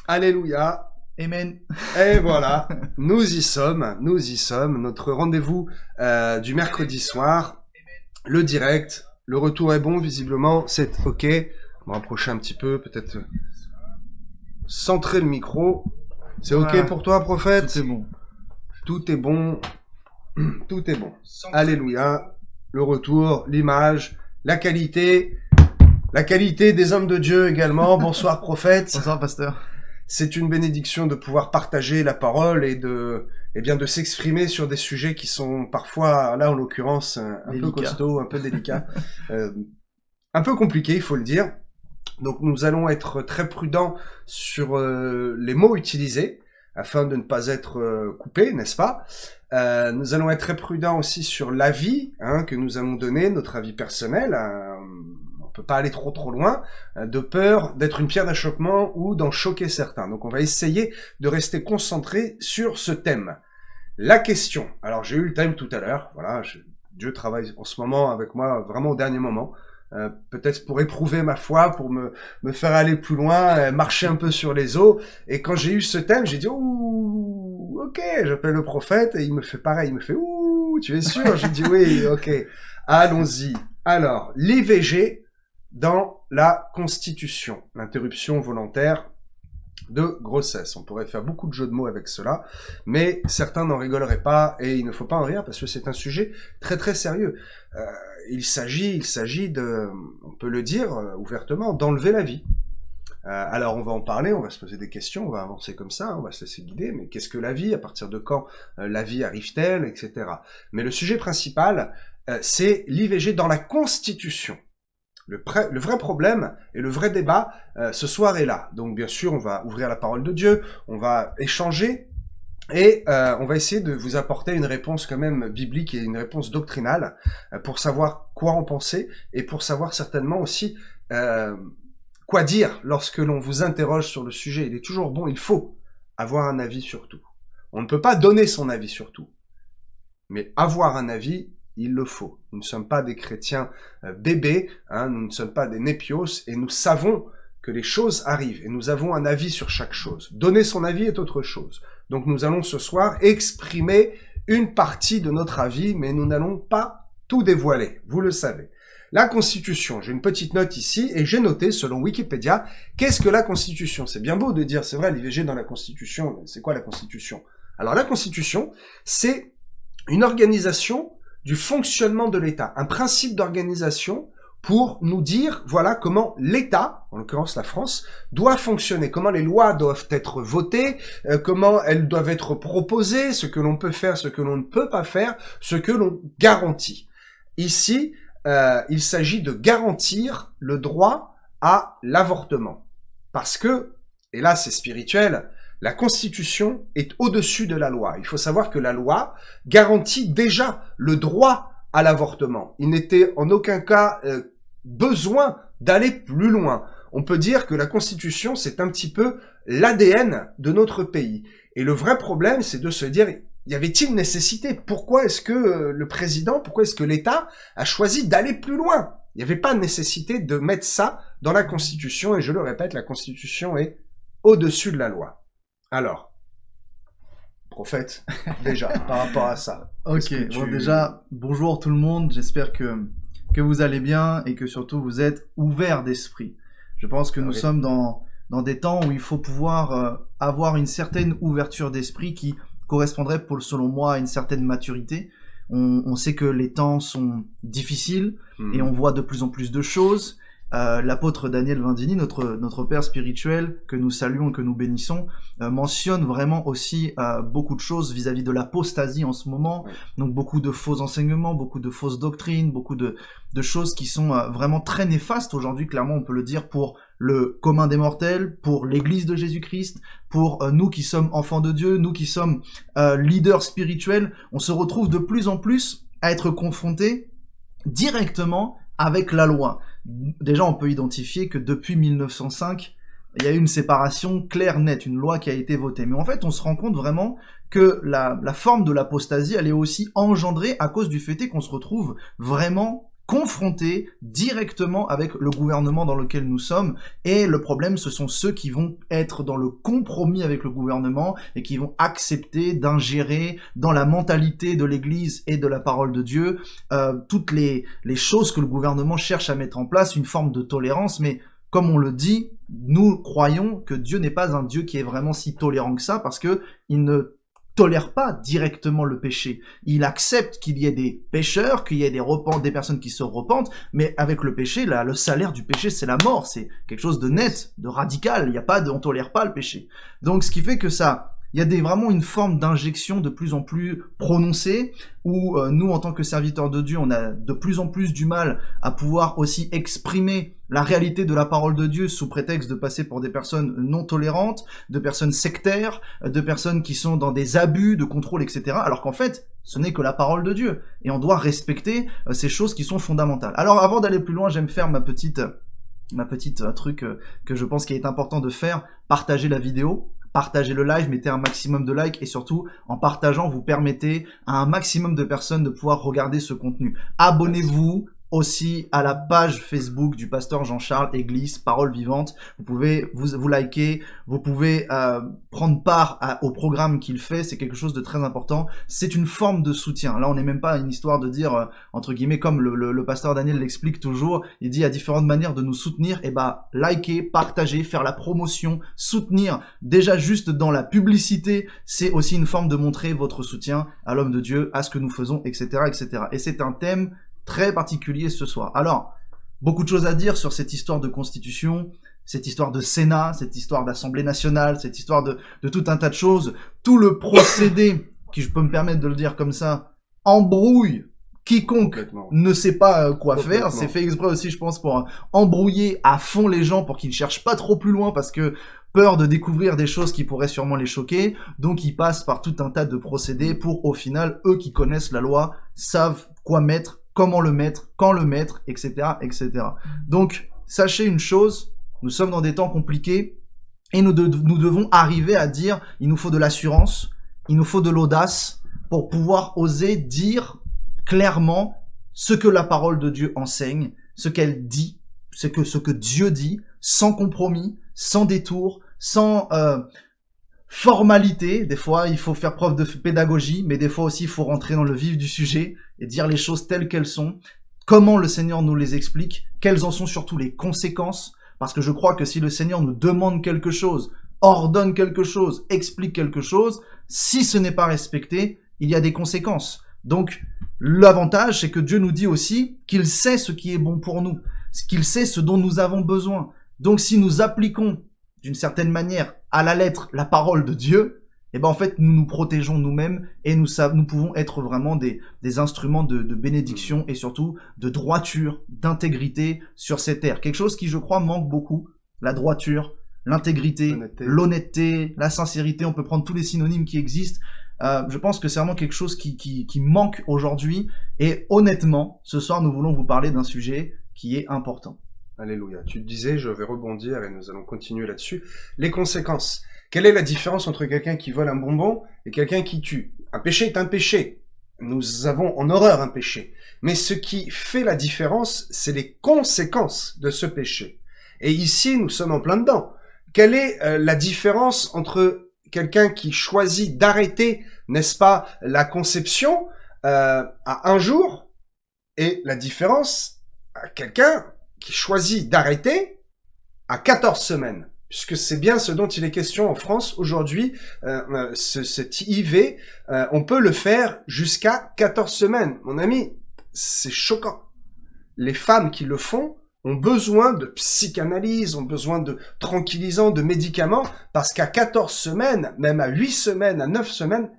Alléluia. Amen. Et voilà, nous y sommes, notre rendez-vous du mercredi soir, le direct, le retour est bon, visiblement, c'est ok. On va rapprocher un petit peu, peut-être centrer le micro. C'est ok Voilà. pour toi, prophète? Tout est bon. Tout est bon, tout est bon. Alléluia, le retour, l'image, la qualité des hommes de Dieu également. Bonsoir, prophète. Bonsoir, pasteur. C'est une bénédiction de pouvoir partager la parole et de s'exprimer sur des sujets qui sont parfois, là en l'occurrence, un peu costauds, un peu délicats, un peu compliqués, il faut le dire. Donc nous allons être très prudents sur les mots utilisés, afin de ne pas être coupés, n'est-ce pas? Nous allons être très prudents aussi sur l'avis que nous allons donner, notre avis personnel. On peut pas aller trop loin, de peur d'être une pierre d'achoppement ou d'en choquer certains. Donc on va essayer de rester concentré sur ce thème. La question. Alors j'ai eu le thème tout à l'heure, voilà, Dieu travaille en ce moment avec moi vraiment au dernier moment. Peut-être pour éprouver ma foi, pour me faire aller plus loin, marcher un peu sur les eaux. Et quand j'ai eu ce thème, j'ai dit ouh, ok, j'appelle le prophète et il me fait pareil, il me fait ouh, tu es sûr? J'ai dit oui, ok, allons-y. Alors, l'IVG dans la Constitution, l'interruption volontaire de grossesse. On pourrait faire beaucoup de jeux de mots avec cela, mais certains n'en rigoleraient pas, et il ne faut pas en rire parce que c'est un sujet très sérieux. Il s'agit de, on peut le dire ouvertement, d'enlever la vie. Alors on va en parler, on va se poser des questions, on va avancer comme ça, on va se laisser guider, mais qu'est-ce que la vie? À partir de quand la vie arrive-t-elle, etc. Mais le sujet principal, c'est l'IVG dans la Constitution. Le vrai problème et le vrai débat ce soir est là. Donc bien sûr, on va ouvrir la parole de Dieu, on va échanger et on va essayer de vous apporter une réponse quand même biblique et une réponse doctrinale pour savoir quoi en penser et pour savoir certainement aussi quoi dire lorsque l'on vous interroge sur le sujet. Il est toujours bon, il faut avoir un avis sur tout. On ne peut pas donner son avis sur tout, mais avoir un avis, il le faut. Nous ne sommes pas des chrétiens bébés, nous ne sommes pas des népios, et nous savons que les choses arrivent, et nous avons un avis sur chaque chose. Donner son avis est autre chose. Donc nous allons ce soir exprimer une partie de notre avis, mais nous n'allons pas tout dévoiler, vous le savez. La Constitution, j'ai une petite note ici, et j'ai noté, selon Wikipédia, qu'est-ce que la Constitution? C'est bien beau de dire, c'est vrai, l'IVG dans la Constitution, c'est quoi la Constitution? Alors la Constitution, c'est une organisation du fonctionnement de l'État, un principe d'organisation pour nous dire, voilà, comment l'État, en l'occurrence la France, doit fonctionner, comment les lois doivent être votées, comment elles doivent être proposées, ce que l'on peut faire, ce que l'on ne peut pas faire, ce que l'on garantit. Ici, il s'agit de garantir le droit à l'avortement. Parce que, et là c'est spirituel, la Constitution est au-dessus de la loi. Il faut savoir que la loi garantit déjà le droit à l'avortement. Il n'était en aucun cas besoin d'aller plus loin. On peut dire que la Constitution, c'est un petit peu l'ADN de notre pays. Et le vrai problème, c'est de se dire, y avait-il nécessité? Pourquoi est-ce que le président, pourquoi est-ce que l'État a choisi d'aller plus loin? Il n'y avait pas nécessité de mettre ça dans la Constitution. Et je le répète, la Constitution est au-dessus de la loi. Alors, prophète, déjà, par rapport à ça. Ok, bon déjà, bonjour tout le monde, j'espère que vous allez bien et que surtout vous êtes ouverts d'esprit. Je pense que nous sommes dans des temps où il faut pouvoir avoir une certaine ouverture d'esprit qui correspondrait, selon moi, à une certaine maturité. On sait que les temps sont difficiles et on voit de plus en plus de choses. L'apôtre Daniel Vindini, notre père spirituel, que nous saluons et que nous bénissons, mentionne vraiment aussi beaucoup de choses vis-à-vis de l'apostasie en ce moment. Donc beaucoup de faux enseignements, beaucoup de fausses doctrines, beaucoup de choses qui sont vraiment très néfastes aujourd'hui, clairement on peut le dire, pour le commun des mortels, pour l'église de Jésus-Christ, pour nous qui sommes enfants de Dieu, nous qui sommes leaders spirituels. On se retrouve de plus en plus à être confrontés directement avec la loi. Déjà, on peut identifier que depuis 1905, il y a eu une séparation claire, nette, une loi qui a été votée. Mais en fait, on se rend compte vraiment que la forme de l'apostasie, elle est aussi engendrée à cause du fait qu'on se retrouve vraiment confrontés directement avec le gouvernement dans lequel nous sommes. Et le problème, ce sont ceux qui vont être dans le compromis avec le gouvernement et qui vont accepter d'ingérer dans la mentalité de l'Église et de la parole de Dieu toutes les choses que le gouvernement cherche à mettre en place, une forme de tolérance. Mais comme on le dit, nous croyons que Dieu n'est pas un Dieu qui est vraiment si tolérant que ça, parce que il ne tolère pas directement le péché. Il accepte qu'il y ait des pécheurs, qu'il y ait des personnes qui se repentent, mais avec le péché, là, le salaire du péché, c'est la mort. C'est quelque chose de net, de radical. On tolère pas le péché. Donc, ce qui fait que il y a vraiment une forme d'injection de plus en plus prononcée, où nous, en tant que serviteurs de Dieu, on a de plus en plus du mal à pouvoir aussi exprimer la réalité de la parole de Dieu sous prétexte de passer pour des personnes non tolérantes, de personnes sectaires, de personnes qui sont dans des abus de contrôle, etc. Alors qu'en fait, ce n'est que la parole de Dieu. Et on doit respecter ces choses qui sont fondamentales. Alors, avant d'aller plus loin, j'aime faire ma petite truc que je pense qu'il est important de faire, partager la vidéo. Partagez le live, mettez un maximum de likes et surtout, en partageant, vous permettez à un maximum de personnes de pouvoir regarder ce contenu. Abonnez-vous aussi à la page Facebook du pasteur Jean-Charles Église Parole Vivante. Vous pouvez vous liker, vous pouvez prendre part au programme qu'il fait, c'est quelque chose de très important. C'est une forme de soutien. Là, on n'est même pas à une histoire de dire, entre guillemets, comme le pasteur Daniel l'explique toujours, il dit il y a différentes manières de nous soutenir, et liker, partager, faire la promotion, soutenir, déjà juste dans la publicité, c'est aussi une forme de montrer votre soutien à l'homme de Dieu, à ce que nous faisons, etc., etc. Et c'est un thème très particulier ce soir. Alors, beaucoup de choses à dire sur cette histoire de constitution, cette histoire de Sénat, cette histoire d'Assemblée nationale, cette histoire de tout un tas de choses. Tout le procédé, qui je peux me permettre de le dire comme ça, embrouille quiconque ne sait pas quoi faire. C'est fait exprès aussi, je pense, pour embrouiller à fond les gens, pour qu'ils ne cherchent pas trop plus loin, parce que peur de découvrir des choses qui pourraient sûrement les choquer. Donc, ils passent par tout un tas de procédés pour, au final, eux qui connaissent la loi, savent quoi mettre, comment le mettre, quand le mettre, etc., etc. Donc, sachez une chose, nous sommes dans des temps compliqués et nous devons arriver à dire, il nous faut de l'assurance, il nous faut de l'audace pour pouvoir oser dire clairement ce que la parole de Dieu enseigne, ce qu'elle dit, ce que Dieu dit, sans compromis, sans détour, sans formalité. Des fois, il faut faire preuve de pédagogie, mais des fois aussi, il faut rentrer dans le vif du sujet et dire les choses telles qu'elles sont, comment le Seigneur nous les explique, quelles en sont surtout les conséquences, parce que je crois que si le Seigneur nous demande quelque chose, ordonne quelque chose, explique quelque chose, si ce n'est pas respecté, il y a des conséquences. Donc, l'avantage, c'est que Dieu nous dit aussi qu'il sait ce qui est bon pour nous, qu'il sait ce dont nous avons besoin. Donc, si nous appliquons d'une certaine manière à la lettre la parole de Dieu, et en fait, nous nous protégeons nous-mêmes et nous pouvons être vraiment des instruments de bénédiction et surtout de droiture, d'intégrité sur cette terre. Quelque chose qui, je crois, manque beaucoup. La droiture, l'intégrité, l'honnêteté, la sincérité, on peut prendre tous les synonymes qui existent. Je pense que c'est vraiment quelque chose qui manque aujourd'hui. Et honnêtement, ce soir, nous voulons vous parler d'un sujet qui est important. Alléluia. Tu te disais, je vais rebondir et nous allons continuer là-dessus. Les conséquences. Quelle est la différence entre quelqu'un qui vole un bonbon et quelqu'un qui tue? Un péché est un péché. Nous avons en horreur un péché. Mais ce qui fait la différence, c'est les conséquences de ce péché. Et ici, nous sommes en plein dedans. Quelle est la différence entre quelqu'un qui choisit d'arrêter, n'est-ce pas, la conception à 1 jour et la différence à quelqu'un qui choisit d'arrêter à 14 semaines? Puisque c'est bien ce dont il est question en France aujourd'hui, cet IV, on peut le faire jusqu'à 14 semaines. Mon ami, c'est choquant. Les femmes qui le font ont besoin de psychanalyse, ont besoin de tranquillisants, de médicaments, parce qu'à 14 semaines, même à 8 semaines, à 9 semaines,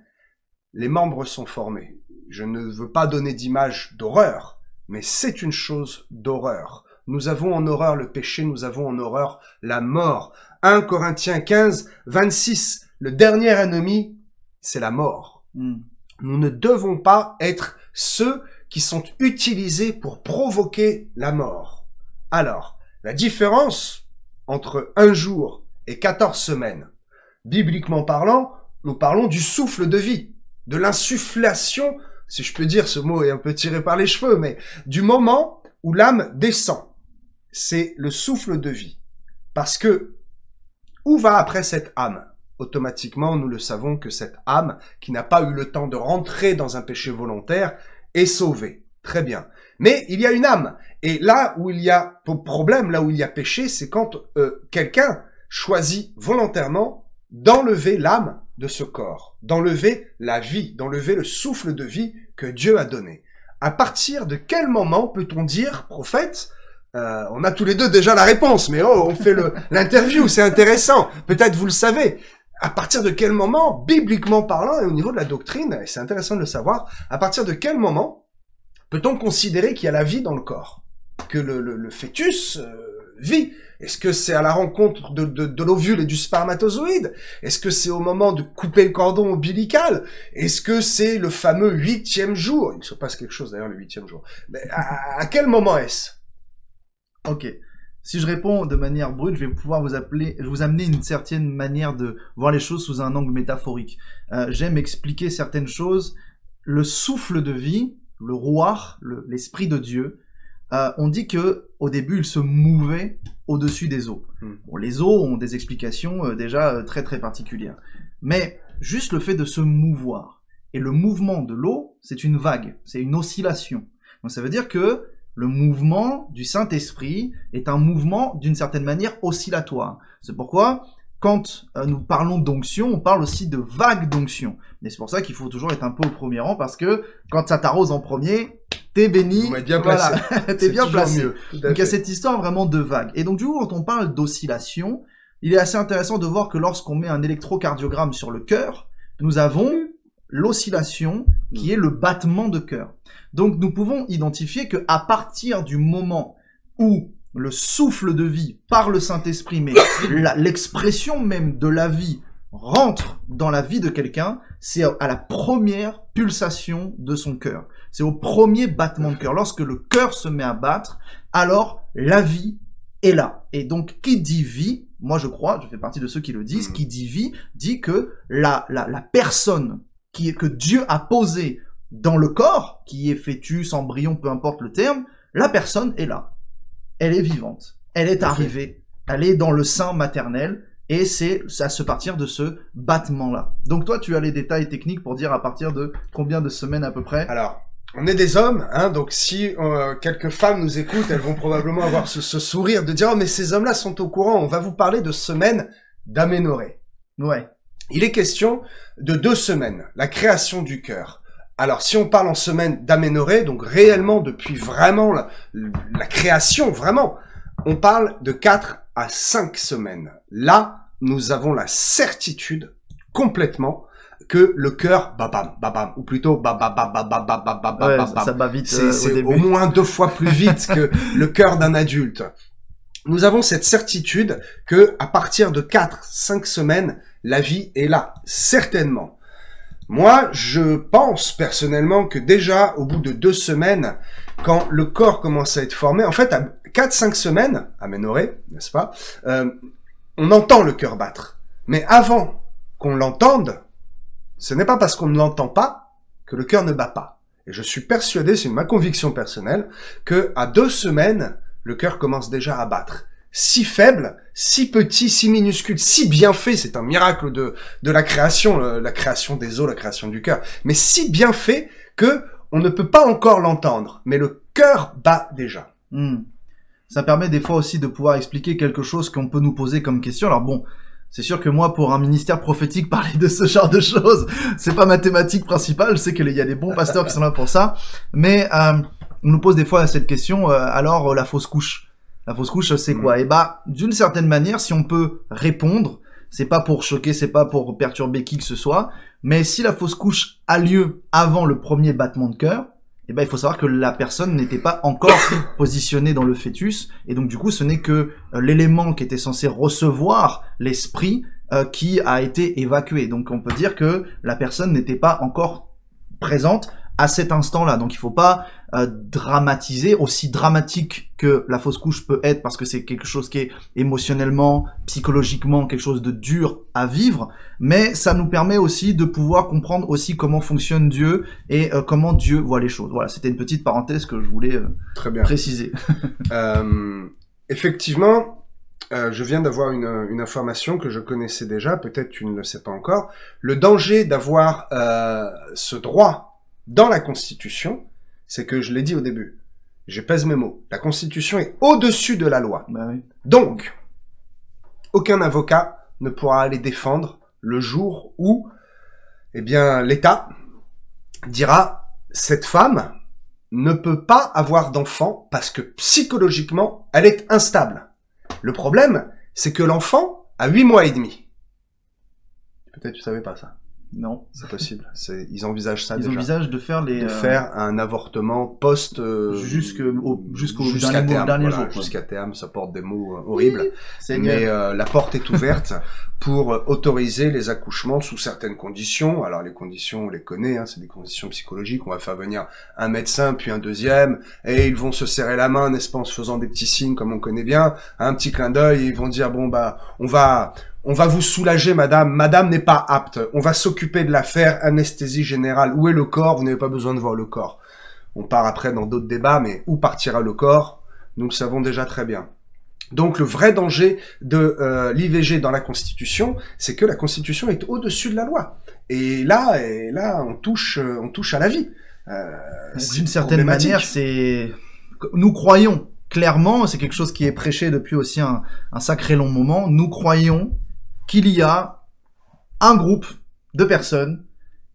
les membres sont formés. Je ne veux pas donner d'image d'horreur, mais c'est une chose d'horreur. Nous avons en horreur le péché, nous avons en horreur la mort. 1 Corinthiens 15, 26, le dernier ennemi, c'est la mort. Nous ne devons pas être ceux qui sont utilisés pour provoquer la mort. Alors, la différence entre 1 jour et 14 semaines, bibliquement parlant, nous parlons du souffle de vie, de l'insufflation si je peux dire, ce mot est un peu tiré par les cheveux, mais du moment où l'âme descend, c'est le souffle de vie. Parce que, où va après cette âme? Automatiquement, nous le savons que cette âme, qui n'a pas eu le temps de rentrer dans un péché volontaire, est sauvée. Très bien. Mais il y a une âme. Et là où il y a problème, là où il y a péché, c'est quand quelqu'un choisit volontairement d'enlever l'âme de ce corps, d'enlever la vie, d'enlever le souffle de vie que Dieu a donné. À partir de quel moment peut-on dire, prophète, on a tous les deux déjà la réponse, mais oh, on fait l'interview, c'est intéressant. Peut-être vous le savez. À partir de quel moment, bibliquement parlant, et au niveau de la doctrine, et c'est intéressant de le savoir, à partir de quel moment peut-on considérer qu'il y a la vie dans le corps? Que le fœtus vit? Est-ce que c'est à la rencontre de l'ovule et du spermatozoïde? Est-ce que c'est au moment de couper le cordon ombilical? Est-ce que c'est le fameux 8e jour? Il se passe quelque chose d'ailleurs le 8e jour. Mais à quel moment est-ce? Ok. Si je réponds de manière brute, je vais pouvoir vous amener une certaine manière de voir les choses sous un angle métaphorique. J'aime expliquer certaines choses. Le souffle de vie, le ruach, l'esprit de Dieu, on dit que au début, il se mouvait au-dessus des eaux. Bon, les eaux ont des explications déjà très très particulières. Mais juste le fait de se mouvoir. Et le mouvement de l'eau, c'est une vague, c'est une oscillation. Donc ça veut dire que le mouvement du Saint-Esprit est un mouvement d'une certaine manière oscillatoire. C'est pourquoi, quand nous parlons d'onction, on parle aussi de vague d'onction. Mais c'est pour ça qu'il faut toujours être un peu au premier rang, parce que quand ça t'arrose en premier, t'es béni, bien placé. Voilà, t'es bien placé. Donc il y a cette histoire vraiment de vague. Et donc du coup, quand on parle d'oscillation, il est assez intéressant de voir que lorsqu'on met un électrocardiogramme sur le cœur, nous avons l'oscillation qui est le battement de cœur. Donc nous pouvons identifier que à partir du moment où le souffle de vie par le Saint-Esprit, mais l'expression même de la vie rentre dans la vie de quelqu'un, c'est à la première pulsation de son cœur. C'est au premier battement de cœur. Lorsque le cœur se met à battre, alors la vie est là. Et donc qui dit vie, moi je crois, je fais partie de ceux qui le disent, qui dit vie, dit que la personne que Dieu a posée dans le corps, qui est fœtus, embryon, peu importe le terme, la personne est là. Elle est vivante. Elle est arrivée. Elle est dans le sein maternel. Et c'est à se partir de ce battement-là. Donc toi, tu as les détails techniques pour dire à partir de combien de semaines à peu près? Alors, on est des hommes, hein, donc si quelques femmes nous écoutent, elles vont probablement avoir ce sourire de dire « Oh, mais ces hommes-là sont au courant, on va vous parler de semaines d'aménorrhée. » Ouais. Il est question de 2 semaines, la création du cœur. Alors, si on parle en semaine d'aménorrhée, donc réellement depuis vraiment la création, vraiment, on parle de 4 à 5 semaines. Là, nous avons la certitude complètement que le cœur, babam, babam, ou plutôt babam, babam, babam, babam, babam. Ça bat vite c'est au moins 2 fois plus vite que le cœur d'un adulte. Nous avons cette certitude que à partir de 4-5 semaines, la vie est là, certainement. Moi, je pense personnellement que déjà, au bout de 2 semaines, quand le corps commence à être formé, en fait, à 4-5 semaines, aménorrhée, n'est-ce pas, on entend le cœur battre. Mais avant qu'on l'entende, ce n'est pas parce qu'on ne l'entend pas que le cœur ne bat pas. Et je suis persuadé, c'est ma conviction personnelle, que à 2 semaines, le cœur commence déjà à battre. Si faible, si petit, si minuscule, si bien fait, c'est un miracle de la création des os, la création du cœur, mais si bien fait que on ne peut pas encore l'entendre, mais le cœur bat déjà. Ça permet des fois aussi de pouvoir expliquer quelque chose qu'on peut nous poser comme question. Alors bon, c'est sûr que moi, pour un ministère prophétique, parler de ce genre de choses, c'est pas ma thématique principale. Je sais qu'il y a des bons pasteurs qui sont là pour ça, mais on nous pose des fois cette question. Alors la fausse couche. La fausse couche, c'est quoi? Et bah, d'une certaine manière, si on peut répondre, c'est pas pour choquer, c'est pas pour perturber qui que ce soit, mais si la fausse couche a lieu avant le premier battement de cœur, et ben il faut savoir que la personne n'était pas encore positionnée dans le fœtus, et donc du coup, ce n'est que l'élément qui était censé recevoir l'esprit qui a été évacué. Donc on peut dire que la personne n'était pas encore présente à cet instant-là. Donc il faut pas dramatisé, aussi dramatique que la fausse couche peut être, parce que c'est quelque chose qui est émotionnellement, psychologiquement, quelque chose de dur à vivre, mais ça nous permet aussi de pouvoir comprendre aussi comment fonctionne Dieu et comment Dieu voit les choses. Voilà, c'était une petite parenthèse que je voulais préciser. Effectivement, je viens d'avoir une information que je connaissais déjà, peut-être tu ne le sais pas encore. Le danger d'avoir ce droit dans la Constitution, c'est que je l'ai dit au début, je pèse mes mots, la Constitution est au-dessus de la loi. Bah oui. Donc, aucun avocat ne pourra aller défendre le jour où, eh bien, l'État dira « cette femme ne peut pas avoir d'enfant parce que psychologiquement, elle est instable ». Le problème, c'est que l'enfant a 8 mois et demi. Peut-être tu savais pas ça. Non. C'est possible. Ils envisagent ça déjà. Ils envisagent de faire un avortement post... jusqu'au dernier jour. Jusqu'à terme, ça porte des mots horribles. Oui, mais la porte est ouverte pour autoriser les accouchements sous certaines conditions. Alors les conditions, on les connaît, hein, c'est des conditions psychologiques. On va faire venir un médecin, puis un deuxième, et ils vont se serrer la main, n'est-ce pas, en se faisant des petits signes comme on connaît bien, un petit clin d'œil, et ils vont dire, bon bah, on va vous soulager, madame. Madame n'est pas apte. On va s'occuper de l'affaire, anesthésie générale. Où est le corps? Vous n'avez pas besoin de voir le corps. On part après dans d'autres débats, mais où partira le corps? Nous le savons déjà très bien. Donc le vrai danger de l'IVG dans la Constitution, c'est que la Constitution est au-dessus de la loi. Et là, on touche à la vie. D'une certaine manière, nous croyons clairement, c'est quelque chose qui est prêché depuis aussi un sacré long moment, nous croyons qu'il y a un groupe de personnes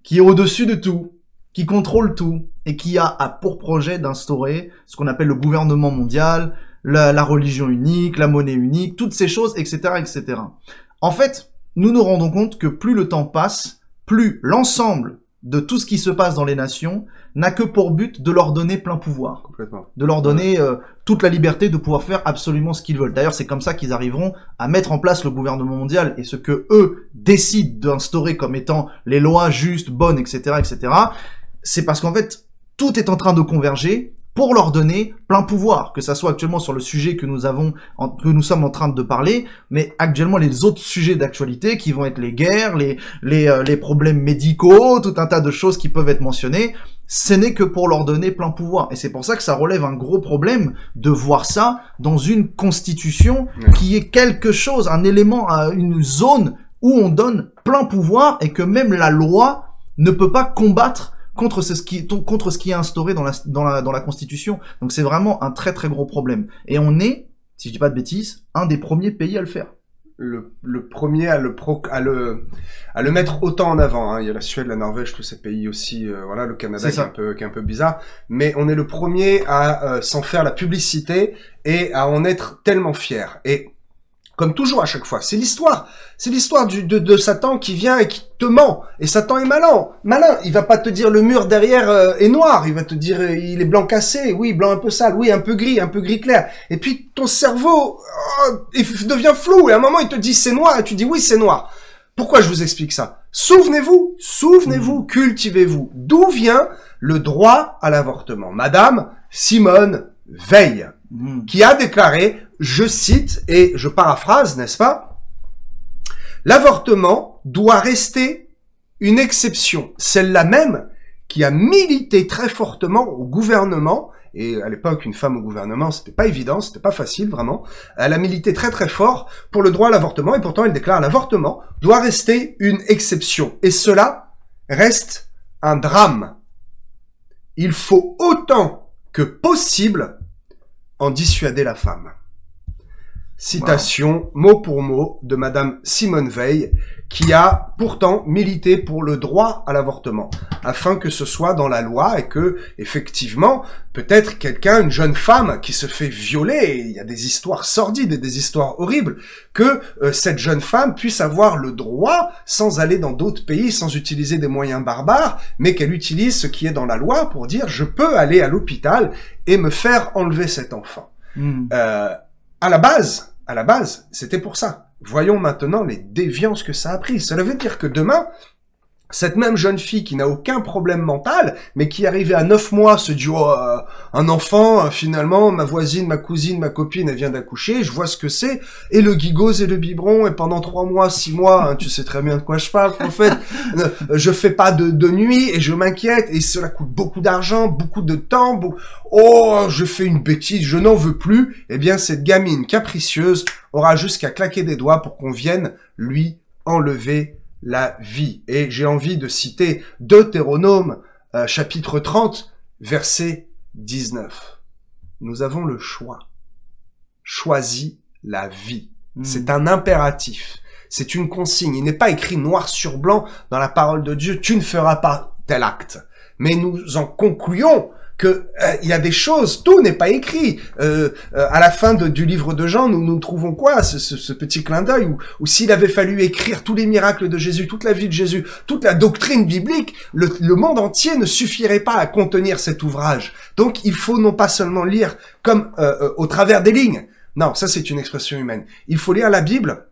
qui est au-dessus de tout, qui contrôle tout, et qui a pour projet d'instaurer ce qu'on appelle le gouvernement mondial, la religion unique, la monnaie unique, toutes ces choses, etc., etc. En fait, nous nous rendons compte que plus le temps passe, plus l'ensemble de tout ce qui se passe dans les nations n'a que pour but de leur donner plein pouvoir. Complètement. De leur donner toute la liberté de pouvoir faire absolument ce qu'ils veulent. D'ailleurs, c'est comme ça qu'ils arriveront à mettre en place le gouvernement mondial et ce que eux décident d'instaurer comme étant les lois justes, bonnes, etc., etc. C'est parce qu'en fait, tout est en train de converger pour leur donner plein pouvoir, que ça soit actuellement sur le sujet que nous sommes en train de parler, mais actuellement les autres sujets d'actualité qui vont être les guerres, les problèmes médicaux, tout un tas de choses qui peuvent être mentionnées, ce n'est que pour leur donner plein pouvoir. Et c'est pour ça que ça relève un gros problème de voir ça dans une constitution qui est quelque chose, un élément, une zone où on donne plein pouvoir et que même la loi ne peut pas combattre contre ce qui est instauré dans la Constitution. Donc c'est vraiment un très très gros problème. Et on est, si je dis pas de bêtises, un des premiers pays à le faire. Le premier à le mettre autant en avant. Hein. Il y a la Suède, la Norvège, tous ces pays aussi. Voilà, le Canada qui est un peu bizarre. Mais on est le premier à s'en faire la publicité et à en être tellement fier. Et comme toujours à chaque fois, c'est l'histoire de Satan qui vient et qui te ment. Et Satan est malin. Il va pas te dire le mur derrière est noir. Il va te dire il est blanc cassé. Oui, blanc un peu sale. Oui, un peu gris clair. Et puis ton cerveau il devient flou. Et à un moment il te dit c'est noir et tu dis oui c'est noir. Pourquoi je vous explique ça? Souvenez-vous, cultivez-vous. D'où vient le droit à l'avortement? Madame Simone Veil, qui a déclaré, je cite et je paraphrase, n'est-ce pas? L'avortement doit rester une exception, celle-là même qui a milité très fortement au gouvernement, et à l'époque, une femme au gouvernement, c'était pas évident, c'était pas facile, vraiment. Elle a milité très très fort pour le droit à l'avortement, et pourtant elle déclare l'avortement doit rester une exception. Et cela reste un drame. Il faut autant que possible en dissuader la femme. Citation, mot pour mot, de Madame Simone Veil, qui a pourtant milité pour le droit à l'avortement, afin que ce soit dans la loi et que, effectivement, peut-être quelqu'un, une jeune femme qui se fait violer, et il y a des histoires sordides et des histoires horribles, que cette jeune femme puisse avoir le droit, sans aller dans d'autres pays, sans utiliser des moyens barbares, mais qu'elle utilise ce qui est dans la loi pour dire « je peux aller à l'hôpital et me faire enlever cet enfant ». À la base, c'était pour ça. Voyons maintenant les déviances que ça a pris. Cela veut dire que demain, cette même jeune fille qui n'a aucun problème mental, mais qui arrivée à 9 mois se dit oh, un enfant, finalement, ma voisine, ma cousine, ma copine, elle vient d'accoucher, je vois ce que c'est, et le gigose et le biberon, et pendant 3 mois, 6 mois, hein, tu sais très bien de quoi je parle, en fait, je fais pas de nuit, et je m'inquiète, et cela coûte beaucoup d'argent, beaucoup de temps, oh, je fais une bêtise, je n'en veux plus, eh bien, cette gamine capricieuse aura juste qu'à claquer des doigts pour qu'on vienne lui enlever la vie. Et j'ai envie de citer Deutéronome, chapitre 30, verset 19. Nous avons le choix. Choisis la vie. C'est un impératif. C'est une consigne. Il n'est pas écrit noir sur blanc dans la parole de Dieu, tu ne feras pas tel acte. Mais nous en concluons que il y a des choses, tout n'est pas écrit. À la fin du livre de Jean, nous trouvons quoi, ce petit clin d'œil où s'il avait fallu écrire tous les miracles de Jésus, toute la vie de Jésus, toute la doctrine biblique, le monde entier ne suffirait pas à contenir cet ouvrage. Donc il faut non pas seulement lire comme au travers des lignes. Non, ça c'est une expression humaine. Il faut lire la Bible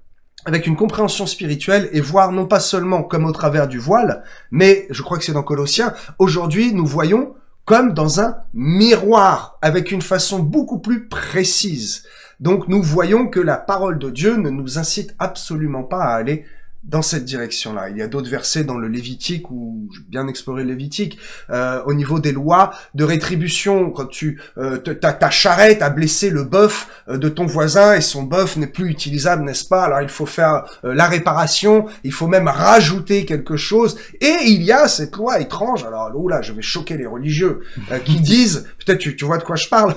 avec une compréhension spirituelle et voir non pas seulement comme au travers du voile, mais je crois que c'est dans Colossiens, aujourd'hui nous voyons comme dans un miroir, avec une façon beaucoup plus précise. Donc nous voyons que la parole de Dieu ne nous incite absolument pas à aller dans cette direction-là. Il y a d'autres versets dans le Lévitique, où j'ai bien exploré le Lévitique, au niveau des lois de rétribution, quand ta charrette a blessé le bœuf de ton voisin et son bœuf n'est plus utilisable, n'est-ce pas? Alors il faut faire la réparation, il faut même rajouter quelque chose, et il y a cette loi étrange, alors là je vais choquer les religieux, qui disent, peut-être tu vois de quoi je parle,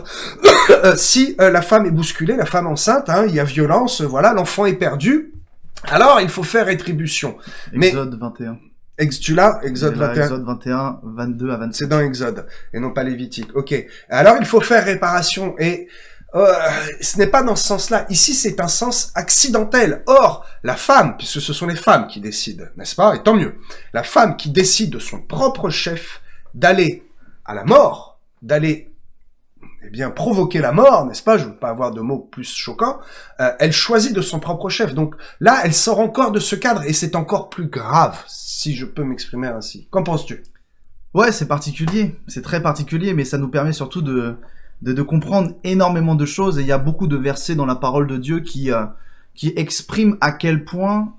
si la femme est bousculée, la femme enceinte, hein, il y a violence, voilà, l'enfant est perdu, alors, il faut faire rétribution. Exode 21. Tu l'as? Exode 21. Exode 21, 22 à 27. C'est dans Exode, et non pas Lévitique. Ok. Alors, il faut faire réparation, et ce n'est pas dans ce sens-là. Ici, c'est un sens accidentel. Or, la femme, puisque ce sont les femmes qui décident, n'est-ce pas? Et tant mieux. La femme qui décide de son propre chef d'aller à la mort, d'aller provoquer la mort, n'est-ce pas? Je ne veux pas avoir de mots plus choquants. Elle choisit de son propre chef. Donc là, elle sort encore de ce cadre et c'est encore plus grave, si je peux m'exprimer ainsi. Qu'en penses-tu? Ouais, c'est particulier. C'est très particulier, mais ça nous permet surtout de comprendre énormément de choses. Et il y a beaucoup de versets dans la parole de Dieu qui expriment à quel point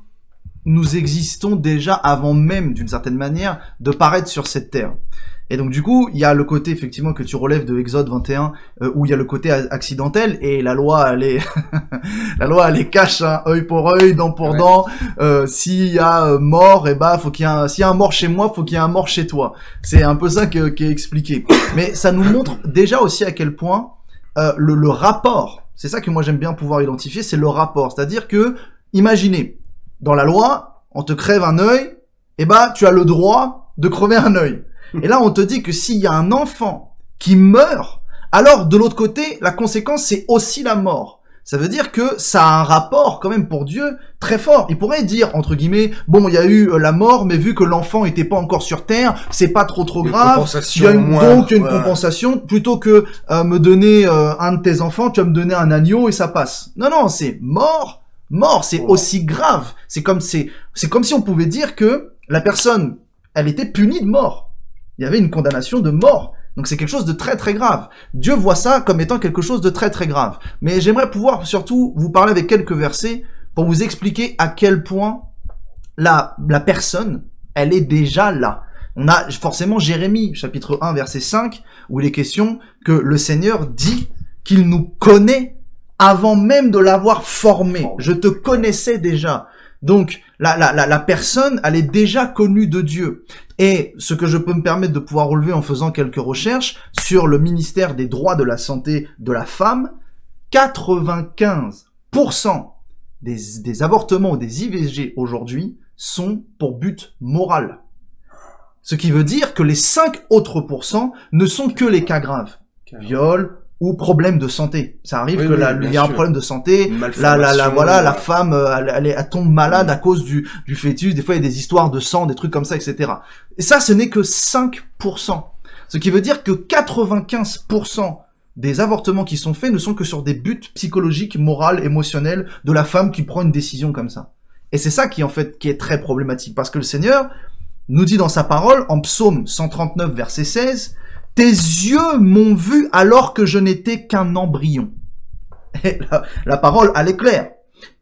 nous existons déjà avant même, d'une certaine manière, de paraître sur cette terre. Et donc du coup, il y a le côté effectivement que tu relèves de Exode 21, où il y a le côté accidentel, et la loi, elle est la loi, elle les cache, hein, œil pour œil, dent pour dent. S'il y a mort, et bah faut qu'il y ait s'il y a un mort chez moi, faut qu'il y ait un mort chez toi. C'est un peu ça qui est expliqué. Mais ça nous montre déjà aussi à quel point le rapport, c'est ça que moi j'aime bien pouvoir identifier, c'est le rapport. C'est-à-dire que, imaginez, dans la loi, on te crève un œil, et bah tu as le droit de crever un œil. Et là, on te dit que s'il y a un enfant qui meurt, alors de l'autre côté, la conséquence, c'est aussi la mort. Ça veut dire que ça a un rapport, quand même, pour Dieu, très fort. Il pourrait dire, entre guillemets, bon, il y a eu la mort, mais vu que l'enfant était pas encore sur terre, c'est pas trop grave. Il y a donc une compensation. Plutôt que me donner un de tes enfants, tu vas me donner un agneau et ça passe. Non, non, c'est mort. Mort, c'est aussi grave. C'est comme si on pouvait dire que la personne, elle était punie de mort. Il y avait une condamnation de mort. Donc c'est quelque chose de très très grave. Dieu voit ça comme étant quelque chose de très très grave. Mais j'aimerais pouvoir surtout vous parler avec quelques versets pour vous expliquer à quel point la personne, elle est déjà là. On a forcément Jérémie, chapitre 1, verset 5, où il est question que le Seigneur dit qu'il nous connaît avant même de l'avoir formé. Je te connaissais déjà. Donc, la personne, elle est déjà connue de Dieu. Et ce que je peux me permettre de pouvoir relever en faisant quelques recherches sur le ministère des droits de la santé de la femme, 95% des avortements ou des IVG aujourd'hui sont pour but moral. Ce qui veut dire que les 5 autres pourcents ne sont que les cas graves. Viol ou problème de santé. Ça arrive que il y a un problème de santé, la femme, elle tombe malade à cause du fœtus. Des fois, il y a des histoires de sang, des trucs comme ça, etc. Et ça, ce n'est que 5%. Ce qui veut dire que 95% des avortements qui sont faits ne sont que sur des buts psychologiques, moraux, émotionnels de la femme qui prend une décision comme ça. Et c'est ça qui, en fait, qui est très problématique. Parce que le Seigneur, nous dit dans sa parole, en psaume 139, verset 16, « Tes yeux m'ont vu alors que je n'étais qu'un embryon. » Et la parole, elle est claire.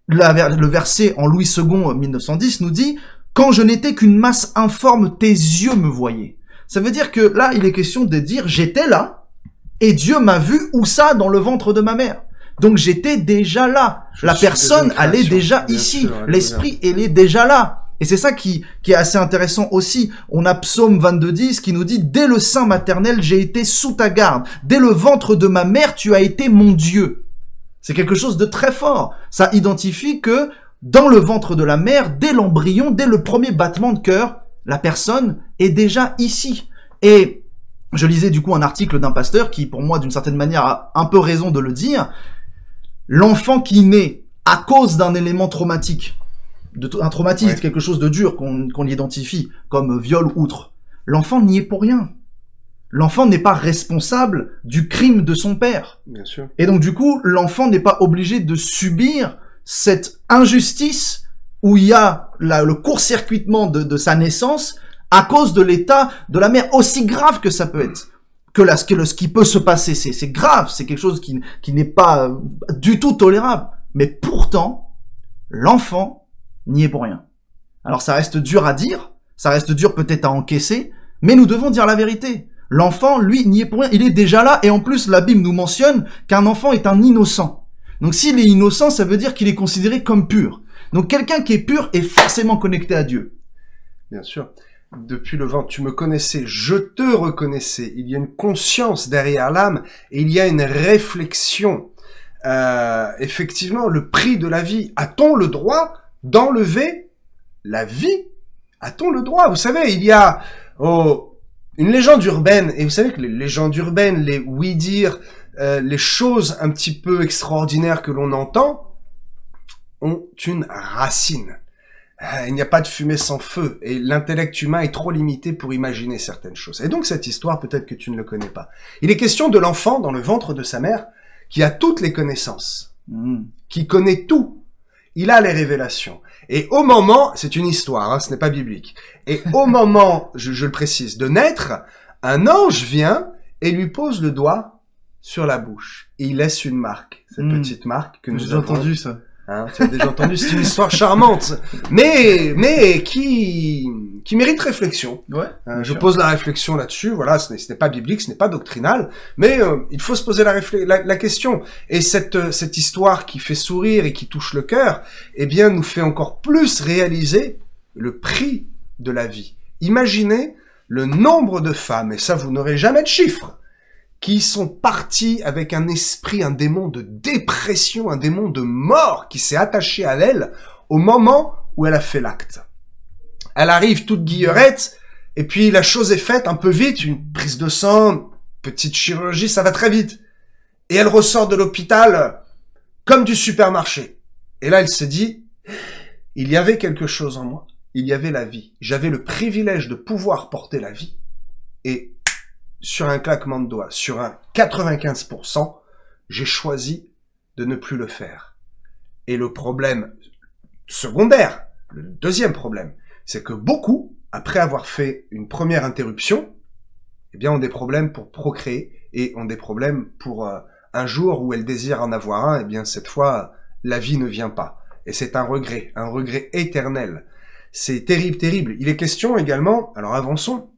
Le verset en Louis II, 1910, nous dit « Quand je n'étais qu'une masse informe, tes yeux me voyaient. » Ça veut dire que là, il est question de dire « J'étais là, et Dieu m'a vu, où ça, dans le ventre de ma mère. » Donc j'étais déjà là. La personne, elle est déjà ici. L'esprit, elle est déjà là. Et c'est ça qui est assez intéressant aussi. On a Psaume 22:10 qui nous dit « Dès le sein maternel, j'ai été sous ta garde. Dès le ventre de ma mère, tu as été mon Dieu. » C'est quelque chose de très fort. Ça identifie que dans le ventre de la mère, dès l'embryon, dès le premier battement de cœur, la personne est déjà ici. Et je lisais du coup un article d'un pasteur qui, pour moi, d'une certaine manière, a un peu raison de le dire. L'enfant qui naît à cause d'un élément traumatique, un traumatisme, quelque chose de dur qu'on identifie comme viol ou autre, l'enfant n'y est pour rien. L'enfant n'est pas responsable du crime de son père. Bien sûr. Et donc du coup, l'enfant n'est pas obligé de subir cette injustice où il y a le court-circuitement de sa naissance à cause de l'état de la mère, aussi grave que ça peut être. Ce qui peut se passer, c'est grave, c'est quelque chose qui n'est pas du tout tolérable. Mais pourtant, l'enfant n'y est pour rien. Alors ça reste dur à dire, ça reste dur peut-être à encaisser, mais nous devons dire la vérité. L'enfant, lui, n'y est pour rien, il est déjà là, et en plus, la Bible nous mentionne qu'un enfant est un innocent. Donc s'il est innocent, ça veut dire qu'il est considéré comme pur. Donc quelqu'un qui est pur est forcément connecté à Dieu. Bien sûr. Depuis le ventre, tu me connaissais, je te reconnaissais. Il y a une conscience derrière l'âme et il y a une réflexion. Effectivement, le prix de la vie. A-t-on le droit d'enlever la vie? A-t-on le droit? Vous savez, il y a une légende urbaine, et vous savez que les légendes urbaines, les oui-dire, les choses un petit peu extraordinaires que l'on entend, ont une racine. Il n'y a pas de fumée sans feu, et l'intellect humain est trop limité pour imaginer certaines choses. Et donc cette histoire, peut-être que tu ne le connais pas. Il est question de l'enfant dans le ventre de sa mère, qui a toutes les connaissances, qui connaît tout. Il a les révélations. Et au moment, c'est une histoire, hein, ce n'est pas biblique, et au moment, je le précise, de naître, un ange vient et lui pose le doigt sur la bouche. Et il laisse une marque, cette petite marque que nous avons... J'ai entendu ça. Hein, tu as déjà entendu, c'est une histoire charmante, mais qui mérite réflexion. Ouais, je pose la réflexion là-dessus. Voilà, ce n'est pas biblique, ce n'est pas doctrinal, mais il faut se poser la question. Et cette histoire qui fait sourire et qui touche le cœur, eh bien, nous fait encore plus réaliser le prix de la vie. Imaginez le nombre de femmes, et ça, vous n'aurez jamais de chiffres, qui sont partis avec un esprit, un démon de dépression, un démon de mort qui s'est attaché à elle au moment où elle a fait l'acte. Elle arrive toute guillerette, et puis la chose est faite un peu vite, une prise de sang, petite chirurgie, ça va très vite. Et elle ressort de l'hôpital comme du supermarché. Et là, elle se dit, il y avait quelque chose en moi, il y avait la vie. J'avais le privilège de pouvoir porter la vie, et sur un claquement de doigts, sur un 95%, j'ai choisi de ne plus le faire. Et le problème secondaire, le deuxième problème, c'est que beaucoup, après avoir fait une première interruption, eh bien, ont des problèmes pour procréer et ont des problèmes pour un jour où elles désirent en avoir un, eh bien, cette fois, la vie ne vient pas. Et c'est un regret éternel. C'est terrible, terrible. Il est question également, alors avançons,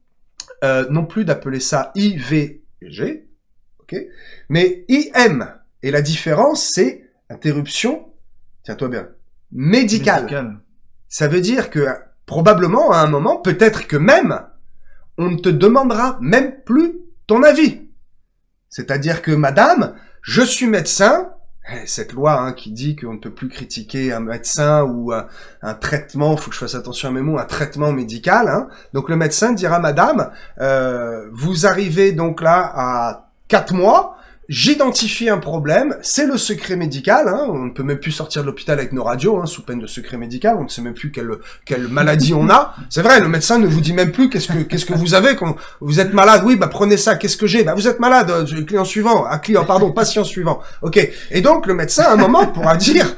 non plus d'appeler ça IVG, ok, mais IM. Et la différence, c'est interruption, tiens-toi bien, médicale. Ça veut dire que probablement à un moment, peut-être que même, on ne te demandera même plus ton avis. C'est-à-dire que madame, je suis médecin, cette loi qui dit qu'on ne peut plus critiquer un médecin ou un traitement, faut que je fasse attention à mes mots, un traitement médical. Donc le médecin dira, madame, vous arrivez donc là à 4 mois, j'identifie un problème, c'est le secret médical, on ne peut même plus sortir de l'hôpital avec nos radios, sous peine de secret médical, on ne sait même plus quelle maladie on a. C'est vrai, le médecin ne vous dit même plus qu'est-ce que vous avez quand vous êtes malade. Oui, bah prenez ça, qu'est-ce que j'ai? Bah vous êtes malade, client suivant, patient suivant. Ok. Et donc le médecin à un moment pourra dire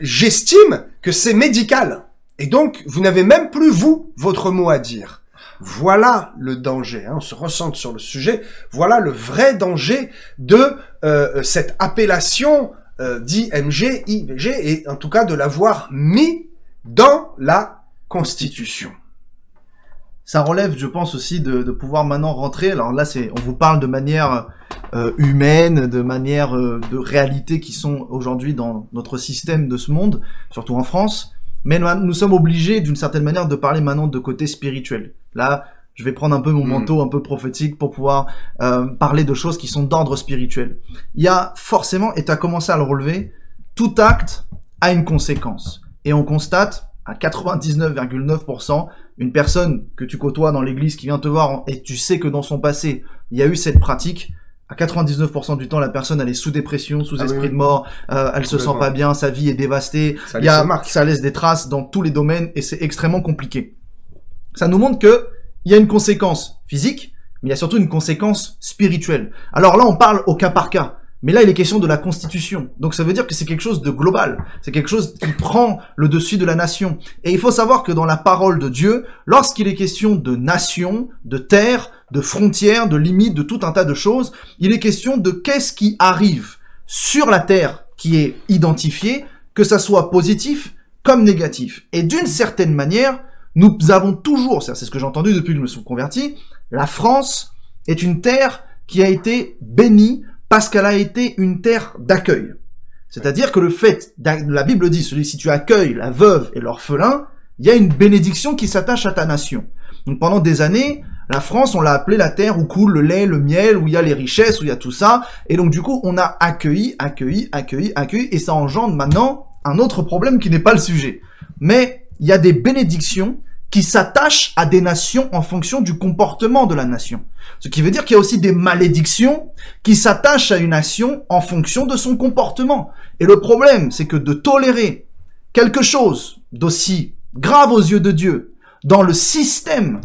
j'estime que c'est médical. Et donc, vous n'avez même plus, vous, votre mot à dire. Voilà le danger, hein, on se recentre sur le sujet, voilà le vrai danger de cette appellation d'IMG, IVG, et en tout cas de l'avoir mis dans la Constitution. Ça relève, je pense aussi, de pouvoir maintenant rentrer, alors là, on vous parle de manière humaine, de manière de réalité qui sont aujourd'hui dans notre système de ce monde, surtout en France, mais nous sommes obligés d'une certaine manière de parler maintenant de côté spirituel. Là, je vais prendre un peu mon manteau un peu prophétique pour pouvoir parler de choses qui sont d'ordre spirituel. Il y a forcément, et tu as commencé à le relever, tout acte a une conséquence. Et on constate à 99,9%, une personne que tu côtoies dans l'église qui vient te voir et tu sais que dans son passé, il y a eu cette pratique, à 99% du temps, la personne, elle est sous dépression, sous esprit de mort, elle se sent pas bien, sa vie est dévastée, ça laisse des traces dans tous les domaines et c'est extrêmement compliqué. Ça nous montre que il y a une conséquence physique, mais il y a surtout une conséquence spirituelle. Alors là, on parle au cas par cas. Mais là, il est question de la Constitution. Donc ça veut dire que c'est quelque chose de global. C'est quelque chose qui prend le dessus de la nation. Et il faut savoir que dans la parole de Dieu, lorsqu'il est question de nation, de terre, de frontières, de limites, de tout un tas de choses, il est question de qu'est-ce qui arrive sur la terre qui est identifié, que ça soit positif comme négatif. Et d'une certaine manière, nous avons toujours, c'est ce que j'ai entendu depuis que je me suis converti, la France est une terre qui a été bénie parce qu'elle a été une terre d'accueil. C'est-à-dire que le fait, la Bible dit, si tu accueilles la veuve et l'orphelin, il y a une bénédiction qui s'attache à ta nation. Donc pendant des années, la France, on l'a appelée la terre où coule le lait, le miel, où il y a les richesses, où il y a tout ça. Et donc du coup, on a accueilli, et ça engendre maintenant un autre problème qui n'est pas le sujet. Mais il y a des bénédictions qui s'attachent à des nations en fonction du comportement de la nation. Ce qui veut dire qu'il y a aussi des malédictions qui s'attachent à une nation en fonction de son comportement. Et le problème, c'est que de tolérer quelque chose d'aussi grave aux yeux de Dieu dans le système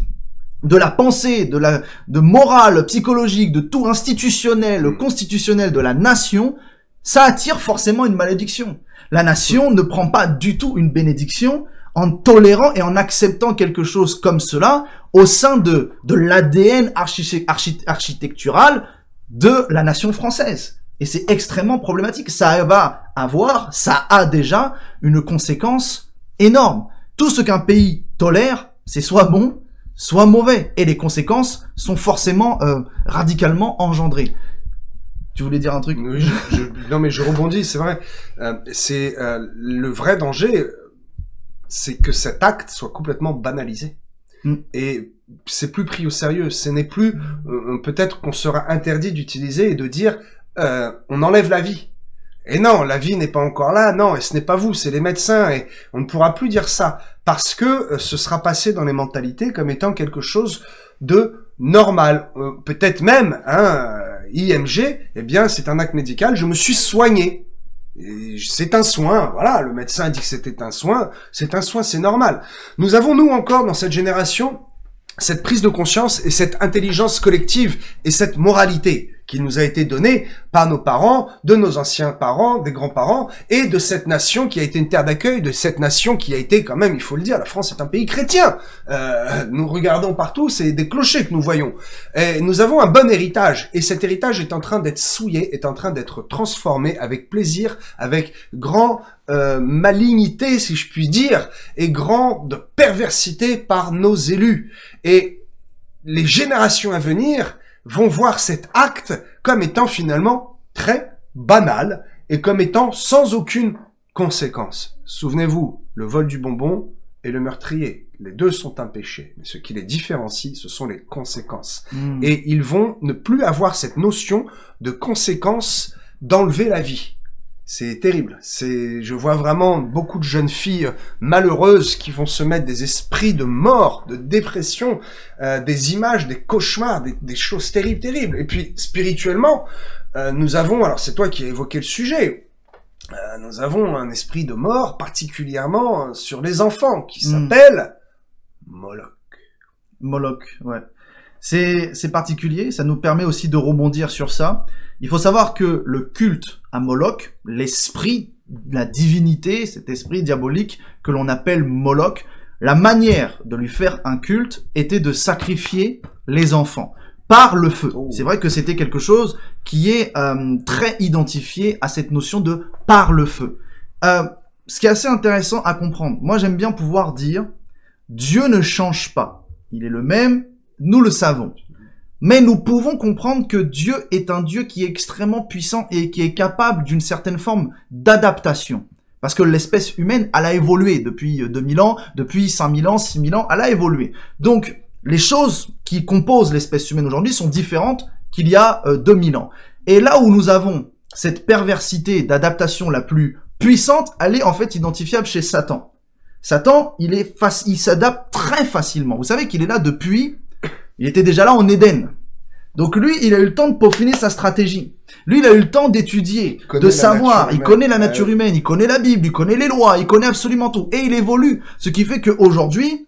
de la pensée, de morale, psychologique, de tout institutionnel, constitutionnel de la nation, ça attire forcément une malédiction. La nation ne prend pas du tout une bénédiction en tolérant et en acceptant quelque chose comme cela au sein de l'ADN architectural de la nation française. Et c'est extrêmement problématique. Ça a déjà une conséquence énorme. Tout ce qu'un pays tolère, c'est soit bon, soit mauvais. Et les conséquences sont forcément radicalement engendrées. Tu voulais dire un truc? Oui, non mais je rebondis, c'est vrai. C'est le vrai danger, c'est que cet acte soit complètement banalisé. Et c'est plus pris au sérieux. Ce n'est plus, peut-être qu'on sera interdit d'utiliser et de dire, on enlève la vie. Et non, la vie n'est pas encore là, non, et ce n'est pas vous, c'est les médecins, et on ne pourra plus dire ça, parce que ce sera passé dans les mentalités comme étant quelque chose de normal. Peut-être même, IMG, eh bien, c'est un acte médical, je me suis soigné. C'est un soin, voilà, le médecin a dit que c'était un soin, c'est normal. Nous avons, nous, encore, dans cette génération, cette prise de conscience et cette intelligence collective et cette moralité qui nous a été donnée par nos parents, de nos anciens parents, des grands-parents, et de cette nation qui a été une terre d'accueil, de cette nation qui a été quand même, il faut le dire, la France est un pays chrétien. Nous regardons partout, c'est des clochers que nous voyons. Et nous avons un bon héritage, et cet héritage est en train d'être souillé, est en train d'être transformé avec plaisir, avec grand malignité, si je puis dire, et grande perversité par nos élus. Et les générations à venir vont voir cet acte comme étant finalement très banal et comme étant sans aucune conséquence. Souvenez-vous, le vol du bonbon et le meurtrier, les deux sont un péché, mais ce qui les différencie, ce sont les conséquences. Et ils vont ne plus avoir cette notion de conséquence d'enlever la vie. C'est terrible. Je vois vraiment beaucoup de jeunes filles malheureuses qui vont se mettre des esprits de mort, de dépression, des images, des cauchemars, des choses terribles, terribles. Et puis, spirituellement, nous avons, alors c'est toi qui as évoqué le sujet, nous avons un esprit de mort particulièrement sur les enfants qui s'appelle Moloch. Moloch, ouais. C'est particulier, ça nous permet aussi de rebondir sur ça. Il faut savoir que le culte à Moloch, l'esprit la divinité, cet esprit diabolique que l'on appelle Moloch, la manière de lui faire un culte était de sacrifier les enfants par le feu. C'est vrai que c'était quelque chose qui est très identifié à cette notion de par le feu. Ce qui est assez intéressant à comprendre, moi j'aime bien pouvoir dire, Dieu ne change pas. Il est le même, nous le savons. Mais nous pouvons comprendre que Dieu est un Dieu qui est extrêmement puissant et qui est capable d'une certaine forme d'adaptation. Parce que l'espèce humaine, elle a évolué depuis 2000 ans, depuis 5000 ans, 6000 ans, elle a évolué. Donc, les choses qui composent l'espèce humaine aujourd'hui sont différentes qu'il y a 2000 ans. Et là où nous avons cette perversité d'adaptation la plus puissante, elle est en fait identifiable chez Satan. Satan, il s'adapte très facilement. Vous savez qu'il est là depuis... Il était déjà là en Éden. Donc lui, il a eu le temps de peaufiner sa stratégie. Lui, il a eu le temps d'étudier, de savoir. Il connaît la nature humaine, il connaît la Bible, il connaît les lois, il connaît absolument tout. Et il évolue. Ce qui fait qu'aujourd'hui,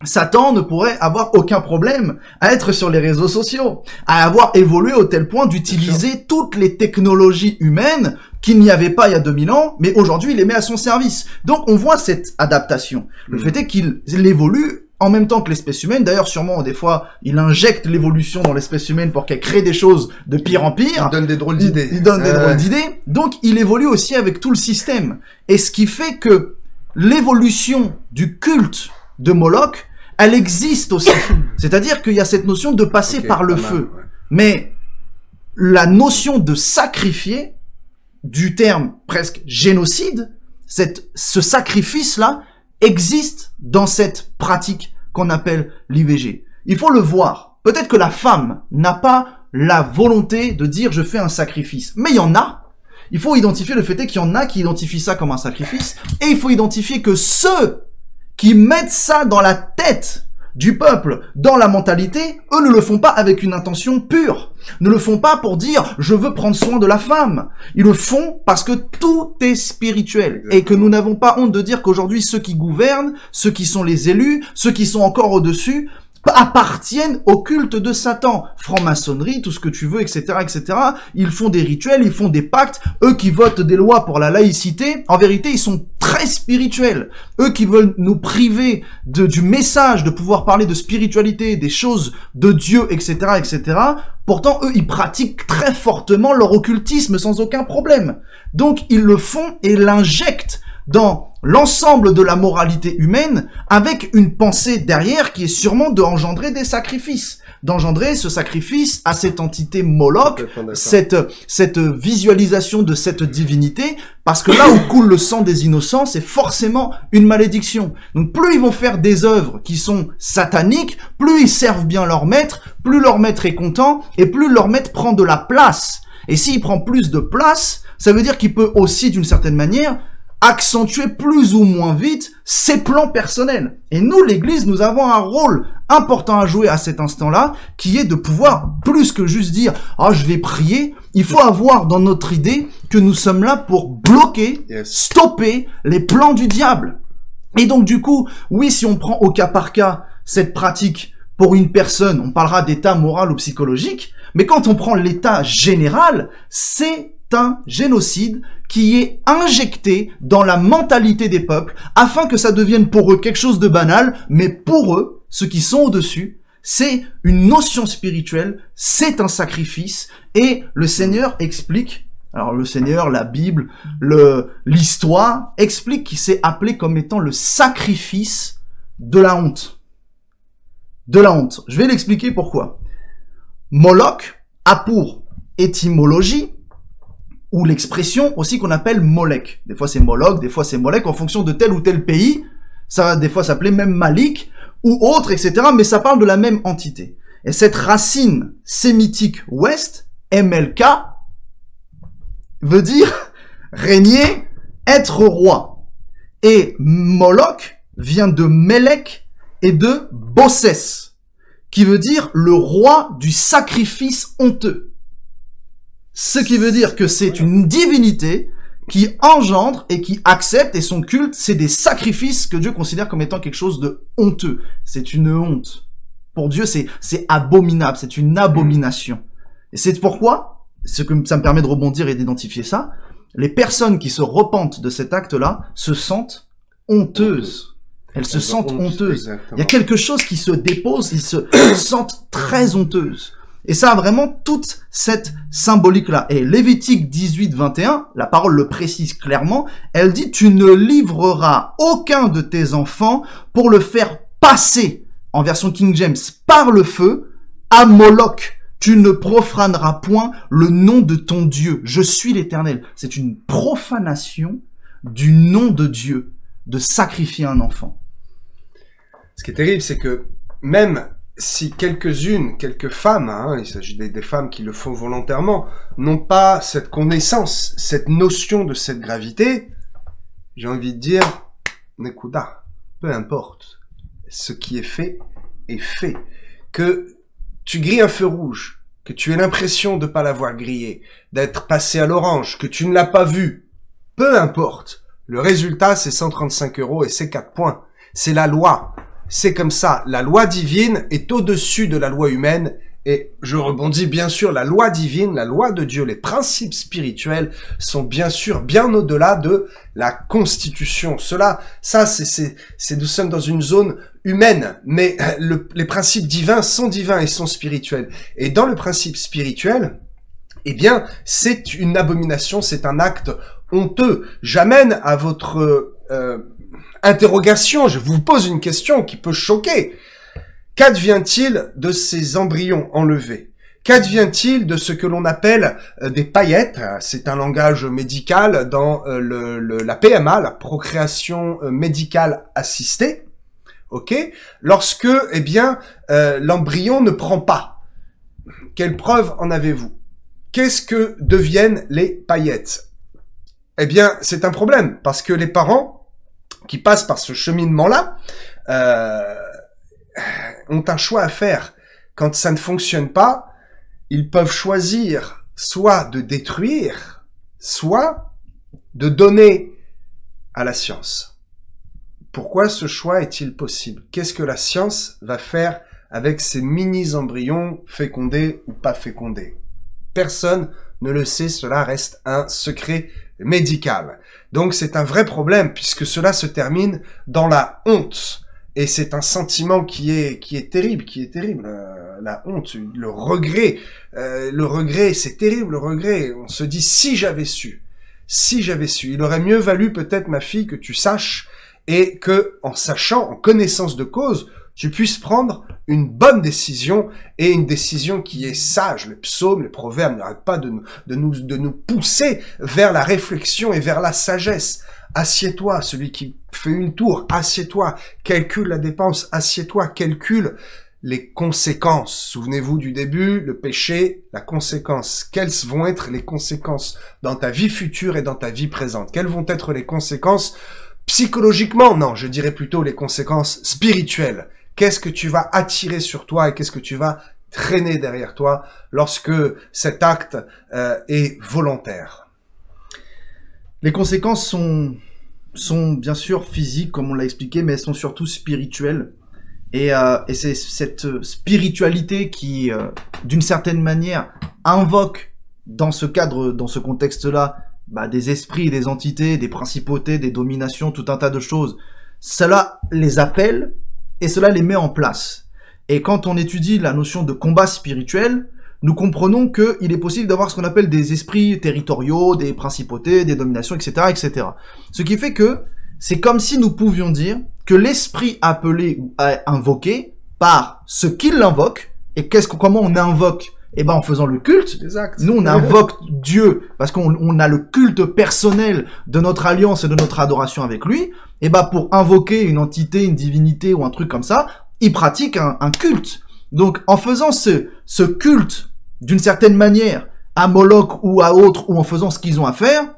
Satan ne pourrait avoir aucun problème à être sur les réseaux sociaux, à avoir évolué au tel point d'utiliser toutes les technologies humaines qu'il n'y avait pas il y a 2000 ans, mais aujourd'hui, il les met à son service. Donc, on voit cette adaptation. Le fait est qu'il évolue en même temps que l'espèce humaine. D'ailleurs, sûrement, des fois, il injecte l'évolution dans l'espèce humaine pour qu'elle crée des choses de pire en pire. Il donne des drôles d'idées. Il donne des drôles d'idées. Donc, il évolue aussi avec tout le système. Et ce qui fait que l'évolution du culte de Moloch, elle existe aussi. C'est-à-dire qu'il y a cette notion de passer par le feu. Mais la notion de sacrifier, du terme presque génocide, ce sacrifice-là, existe dans cette pratique qu'on appelle l'IVG. Il faut le voir. Peut-être que la femme n'a pas la volonté de dire je fais un sacrifice. Mais il y en a. Il faut identifier le fait qu'il y en a qui identifient ça comme un sacrifice. Et il faut identifier que ceux qui mettent ça dans la tête du peuple, dans la mentalité, eux ne le font pas avec une intention pure. Ne le font pas pour dire « je veux prendre soin de la femme ». Ils le font parce que tout est spirituel. Exactement. Et que nous n'avons pas honte de dire qu'aujourd'hui, ceux qui gouvernent, ceux qui sont les élus, ceux qui sont encore au-dessus, appartiennent au culte de Satan. Franc-maçonnerie, tout ce que tu veux, etc., etc. Ils font des rituels, ils font des pactes. Eux qui votent des lois pour la laïcité, en vérité, ils sont très spirituels. Eux qui veulent nous priver du message, de pouvoir parler de spiritualité, des choses de Dieu, etc., etc. Pourtant, eux, ils pratiquent très fortement leur occultisme sans aucun problème. Donc, ils le font et l'injectent dans l'ensemble de la moralité humaine avec une pensée derrière qui est sûrement d'engendrer des sacrifices. D'engendrer ce sacrifice à cette entité Moloch, cette visualisation de cette divinité, parce que là où coule le sang des innocents, c'est forcément une malédiction. Donc plus ils vont faire des œuvres qui sont sataniques, plus ils servent bien leur maître, plus leur maître est content, et plus leur maître prend de la place. Et s'il prend plus de place, ça veut dire qu'il peut aussi, d'une certaine manière, accentuer plus ou moins vite ses plans personnels. Et nous, l'Église, nous avons un rôle important à jouer à cet instant-là, qui est de pouvoir, plus que juste dire « Ah, je vais prier », il faut avoir dans notre idée que nous sommes là pour bloquer, stopper les plans du diable. Et donc, du coup, oui, si on prend au cas par cas cette pratique pour une personne, on parlera d'état moral ou psychologique, mais quand on prend l'état général, c'est un génocide qui est injecté dans la mentalité des peuples afin que ça devienne pour eux quelque chose de banal, mais pour eux, ceux qui sont au-dessus, c'est une notion spirituelle, c'est un sacrifice, et le Seigneur explique, alors le Seigneur, la Bible, l'histoire, explique qu'il s'est appelé comme étant le sacrifice de la honte. De la honte. Je vais l'expliquer pourquoi. Moloch a pour étymologie ou l'expression aussi qu'on appelle Molech. Des fois c'est Moloch, des fois c'est Molech, en fonction de tel ou tel pays. Ça va des fois s'appeler même Malik ou autre, etc. Mais ça parle de la même entité. Et cette racine sémitique ouest, MLK, veut dire régner, être roi. Et Moloch vient de Melech et de Bosses, qui veut dire le roi du sacrifice honteux. Ce qui veut dire que c'est une divinité qui engendre et qui accepte, et son culte, c'est des sacrifices que Dieu considère comme étant quelque chose de honteux. C'est une honte. Pour Dieu, c'est abominable, c'est une abomination. Et c'est pourquoi, ce que ça me permet de rebondir et d'identifier ça, les personnes qui se repentent de cet acte-là se sentent honteuses. Elles se sentent honteuses. Il y a quelque chose qui se dépose, ils se sentent très honteuses. Et ça a vraiment toute cette symbolique-là. Et Lévitique 18, 21, la parole le précise clairement, elle dit « Tu ne livreras aucun de tes enfants pour le faire passer, en version King James, par le feu, à Moloch. Tu ne profaneras point le nom de ton Dieu. Je suis l'Éternel. » C'est une profanation du nom de Dieu, de sacrifier un enfant. Ce qui est terrible, c'est que même si quelques femmes, hein, il s'agit des femmes qui le font volontairement, n'ont pas cette connaissance, cette notion de cette gravité, j'ai envie de dire, Nekuda, peu importe, ce qui est fait, que tu grilles un feu rouge, que tu aies l'impression de ne pas l'avoir grillé, d'être passé à l'orange, que tu ne l'as pas vu, peu importe, le résultat c'est 135 € et c'est 4 points, c'est la loi. C'est comme ça, la loi divine est au-dessus de la loi humaine, et je rebondis bien sûr, la loi divine, la loi de Dieu, les principes spirituels sont bien sûr bien au-delà de la constitution. Nous sommes dans une zone humaine, mais les principes divins sont divins et sont spirituels. Et dans le principe spirituel, eh bien, c'est une abomination, c'est un acte honteux. J'amène à votre interrogation, je vous pose une question qui peut choquer. Qu'advient-il de ces embryons enlevés? Qu'advient-il de ce que l'on appelle des paillettes? C'est un langage médical dans la PMA, la procréation médicale assistée. Ok? Lorsque, eh bien, l'embryon ne prend pas. Quelle preuve en avez-vous? Qu'est-ce que deviennent les paillettes? Eh bien, c'est un problème, parce que les parents qui passent par ce cheminement-là, ont un choix à faire. Quand ça ne fonctionne pas, ils peuvent choisir soit de détruire, soit de donner à la science. Pourquoi ce choix est-il possible? Qu'est-ce que la science va faire avec ces mini-embryons fécondés ou pas fécondés? Personne ne le sait, cela reste un secret médical. Donc c'est un vrai problème puisque cela se termine dans la honte. Et c'est un sentiment qui est terrible, la honte, le regret. Le regret, c'est terrible, le regret. On se dit, si j'avais su, il aurait mieux valu peut-être, ma fille, que tu saches et que, en sachant, en connaissance de cause, tu puisses prendre une bonne décision et une décision qui est sage. Les psaumes, les proverbes n'arrêtent pas de nous pousser vers la réflexion et vers la sagesse. Assieds-toi, celui qui fait une tour, assieds-toi, calcule la dépense, assieds-toi, calcule les conséquences. Souvenez-vous du début, le péché, la conséquence. Quelles vont être les conséquences dans ta vie future et dans ta vie présente? Quelles vont être les conséquences psychologiquement? Non, je dirais plutôt les conséquences spirituelles. Qu'est-ce que tu vas attirer sur toi et qu'est-ce que tu vas traîner derrière toi lorsque cet acte est volontaire? Les conséquences sont bien sûr physiques, comme on l'a expliqué, mais elles sont surtout spirituelles. Et c'est cette spiritualité qui, d'une certaine manière, invoque dans ce cadre, dans ce contexte-là, des esprits, des entités, des principautés, des dominations, tout un tas de choses. Cela les appelle et cela les met en place. Et quand on étudie la notion de combat spirituel, nous comprenons qu'il est possible d'avoir ce qu'on appelle des esprits territoriaux, des principautés, des dominations, etc., etc. Ce qui fait que c'est comme si nous pouvions dire que l'esprit appelé ou invoqué par ce qui l'invoque, et comment on invoque? Eh ben, en faisant le culte. Nous, on invoque Dieu parce qu'on a le culte personnel de notre alliance et de notre adoration avec lui. Eh ben, pour invoquer une entité, une divinité ou un truc comme ça, il pratique un culte. Donc, en faisant ce culte, d'une certaine manière, à Moloch ou à autre, ou en faisant ce qu'ils ont à faire,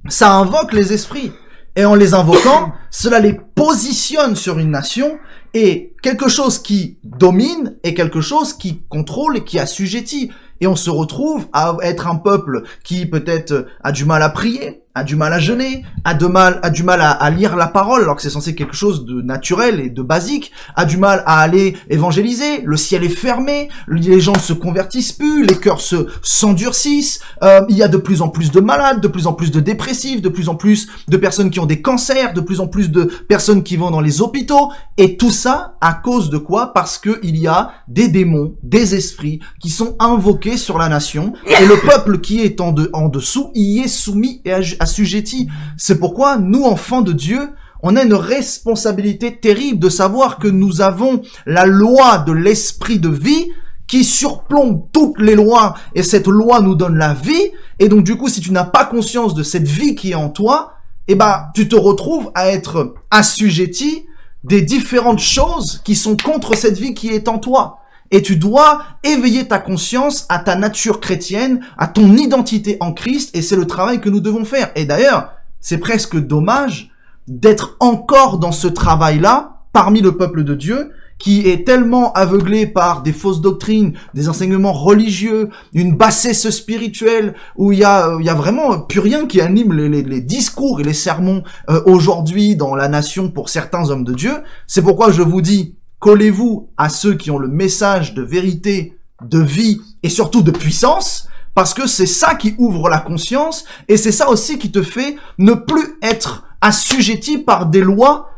ça invoque les esprits. Et en les invoquant, cela les positionne sur une nation, et quelque chose qui domine est quelque chose qui contrôle et qui assujettit. Et on se retrouve à être un peuple qui peut-être a du mal à prier, a du mal à jeûner, a du mal à lire la parole, alors que c'est censé quelque chose de naturel et de basique, a du mal à aller évangéliser, le ciel est fermé, les gens ne se convertissent plus, les cœurs s'endurcissent, il y a de plus en plus de malades, de plus en plus de dépressifs, de plus en plus de personnes qui ont des cancers, de plus en plus de personnes qui vont dans les hôpitaux, et tout ça à cause de quoi? Parce que il y a des démons, des esprits qui sont invoqués sur la nation, et le peuple qui est en dessous y est soumis et assujetti. C'est pourquoi nous, enfants de Dieu, on a une responsabilité terrible de savoir que nous avons la loi de l'esprit de vie qui surplombe toutes les lois, et cette loi nous donne la vie, et donc du coup, si tu n'as pas conscience de cette vie qui est en toi, eh ben, tu te retrouves à être assujetti des différentes choses qui sont contre cette vie qui est en toi. Et tu dois éveiller ta conscience à ta nature chrétienne, à ton identité en Christ, et c'est le travail que nous devons faire. Et d'ailleurs, c'est presque dommage d'être encore dans ce travail-là, parmi le peuple de Dieu, qui est tellement aveuglé par des fausses doctrines, des enseignements religieux, une bassesse spirituelle, où il y a vraiment plus rien qui anime les discours et les sermons aujourd'hui dans la nation pour certains hommes de Dieu. C'est pourquoi je vous dis, collez-vous à ceux qui ont le message de vérité, de vie et surtout de puissance, parce que c'est ça qui ouvre la conscience et c'est ça aussi qui te fait ne plus être assujetti par des lois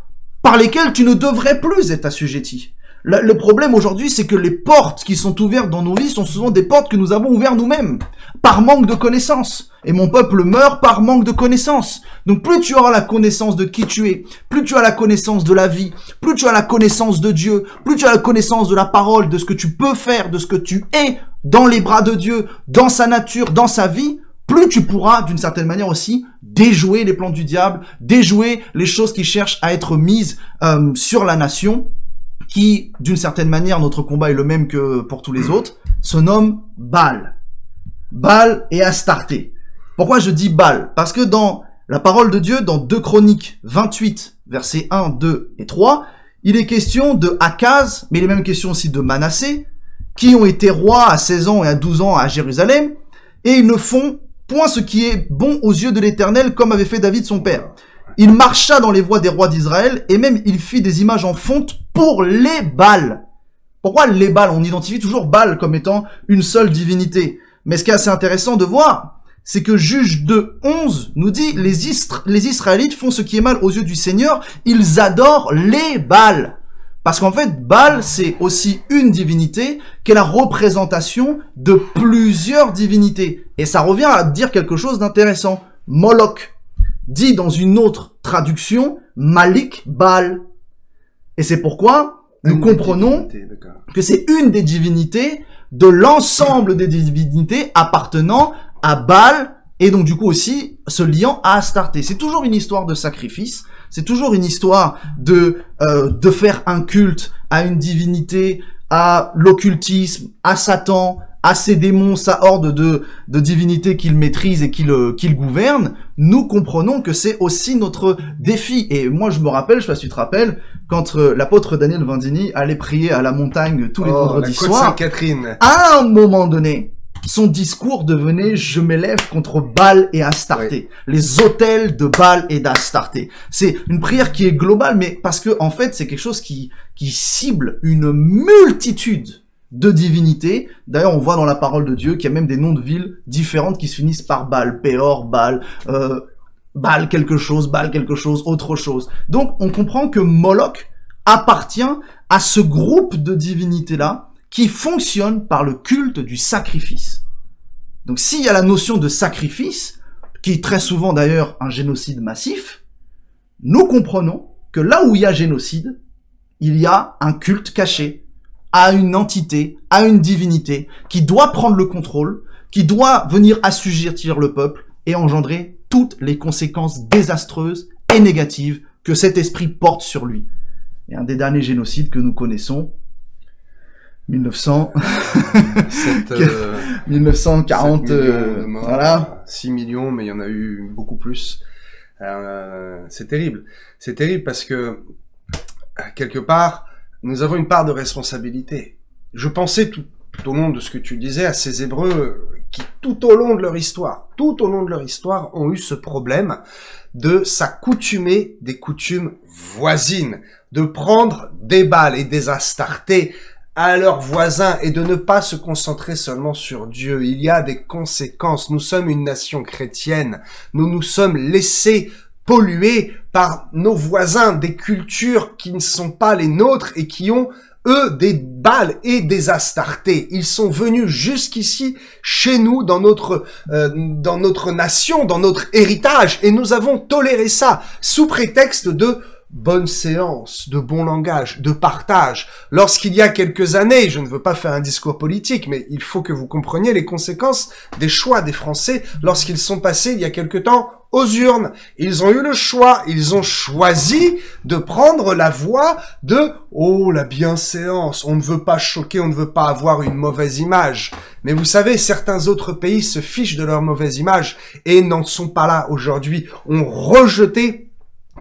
par lesquelles tu ne devrais plus être assujetti. Le problème aujourd'hui, c'est que les portes qui sont ouvertes dans nos vies sont souvent des portes que nous avons ouvertes nous-mêmes, par manque de connaissances. Et mon peuple meurt par manque de connaissances. Donc plus tu auras la connaissance de qui tu es, plus tu as la connaissance de la vie, plus tu as la connaissance de Dieu, plus tu as la connaissance de la parole, de ce que tu peux faire, de ce que tu es dans les bras de Dieu, dans sa nature, dans sa vie, plus tu pourras, d'une certaine manière aussi, déjouer les plans du diable, déjouer les choses qui cherchent à être mises sur la nation, qui, d'une certaine manière, notre combat est le même que pour tous les autres, se nomme Baal. Baal et Astarté. Pourquoi je dis Baal? Parce que dans la parole de Dieu, dans 2 Chroniques 28, versets 1, 2 et 3, il est question de Akaz, mais il est même question aussi de Manassé, qui ont été rois à 16 ans et à 12 ans à Jérusalem, et ils ne font point ce qui est bon aux yeux de l'Éternel, comme avait fait David son père. Il marcha dans les voies des rois d'Israël, et même il fit des images en fonte pour les Baals. Pourquoi les Baals? On identifie toujours Baal comme étant une seule divinité. Mais ce qui est assez intéressant de voir, c'est que Juge 2:11 nous dit les Israélites font ce qui est mal aux yeux du Seigneur, ils adorent les Baals. Parce qu'en fait, Baal, c'est aussi une divinité qui est la représentation de plusieurs divinités. Et ça revient à dire quelque chose d'intéressant. Moloch dit dans une autre traduction Malik Baal. Et c'est pourquoi nous comprenons que c'est une des divinités de l'ensemble des divinités appartenant à Baal et donc du coup aussi se liant à Astarté. C'est toujours une histoire de sacrifice, c'est toujours une histoire de faire un culte à une divinité, à l'occultisme, à Satan, à ses démons, sa horde de divinités qu'il maîtrise et qu'il gouverne. Nous comprenons que c'est aussi notre défi. Et moi je me rappelle, je sais pas si tu te rappelles, quand l'apôtre Daniel Vandini allait prier à la montagne tous les vendredis soirs, Sainte-Catherine. À un moment donné, son discours devenait « Je m'élève contre Baal et Astarté », oui. Les autels de Baal et d'Astarté. C'est une prière qui est globale, mais parce que en fait, c'est quelque chose qui cible une multitude de divinités. D'ailleurs, on voit dans la parole de Dieu qu'il y a même des noms de villes différentes qui se finissent par Baal, Péor, Baal, Baal quelque chose, autre chose. Donc, on comprend que Moloch appartient à ce groupe de divinités-là, qui fonctionne par le culte du sacrifice. Donc s'il y a la notion de sacrifice, qui est très souvent d'ailleurs un génocide massif, nous comprenons que là où il y a génocide, il y a un culte caché à une entité, à une divinité, qui doit prendre le contrôle, qui doit venir assujettir le peuple et engendrer toutes les conséquences désastreuses et négatives que cet esprit porte sur lui. Et un des derniers génocides que nous connaissons, 1940, voilà. 6 millions, mais il y en a eu beaucoup plus. C'est terrible. C'est terrible parce que, quelque part, nous avons une part de responsabilité. Je pensais tout au long de ce que tu disais, à ces Hébreux qui, tout au long de leur histoire, ont eu ce problème de s'accoutumer des coutumes voisines, de prendre des Baals et des Astartés à leurs voisins et de ne pas se concentrer seulement sur Dieu. Il y a des conséquences. Nous sommes une nation chrétienne. Nous nous sommes laissés polluer par nos voisins, des cultures qui ne sont pas les nôtres et qui ont, eux, des Baals et des Astartés. Ils sont venus jusqu'ici, chez nous, dans notre nation, dans notre héritage, et nous avons toléré ça, sous prétexte de bonne séance, de bon langage, de partage. Lorsqu'il y a quelques années, je ne veux pas faire un discours politique, mais il faut que vous compreniez les conséquences des choix des Français lorsqu'ils sont passés, il y a quelque temps, aux urnes. Ils ont eu le choix, ils ont choisi de prendre la voie de « Oh, la bienséance, on ne veut pas choquer, on ne veut pas avoir une mauvaise image ». Mais vous savez, certains autres pays se fichent de leur mauvaise image et n'en sont pas là aujourd'hui, ont rejeté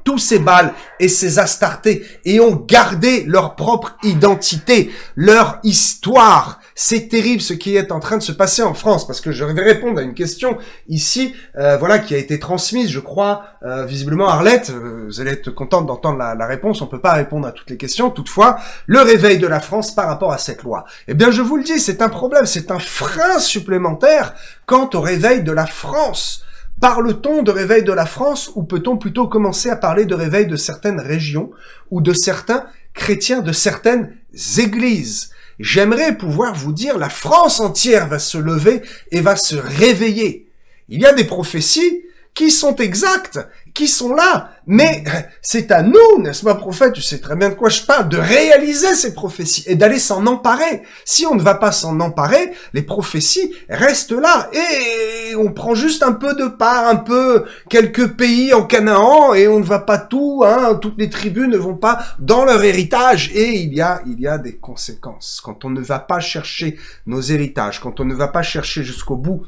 tous ces Baals et ces Astartés et ont gardé leur propre identité, leur histoire. C'est terrible ce qui est en train de se passer en France, parce que je vais répondre à une question ici, voilà, qui a été transmise, je crois, visiblement Arlette, vous allez être contente d'entendre la réponse, on peut pas répondre à toutes les questions, toutefois, le réveil de la France par rapport à cette loi. Eh bien, je vous le dis, c'est un problème, c'est un frein supplémentaire quant au réveil de la France. Parle-t-on de réveil de la France ou peut-on plutôt commencer à parler de réveil de certaines régions ou de certains chrétiens, de certaines églises? J'aimerais pouvoir vous dire la France entière va se lever et va se réveiller. Il y a des prophéties qui sont exactes, qui sont là, mais c'est à nous, n'est-ce pas, prophète, tu sais très bien de quoi je parle, de réaliser ces prophéties et d'aller s'en emparer. Si on ne va pas s'en emparer, les prophéties restent là et on prend juste un peu de part, un peu quelques pays en Canaan et on ne va pas tout, hein, toutes les tribus ne vont pas dans leur héritage et il y a des conséquences. Quand on ne va pas chercher nos héritages, quand on ne va pas chercher jusqu'au bout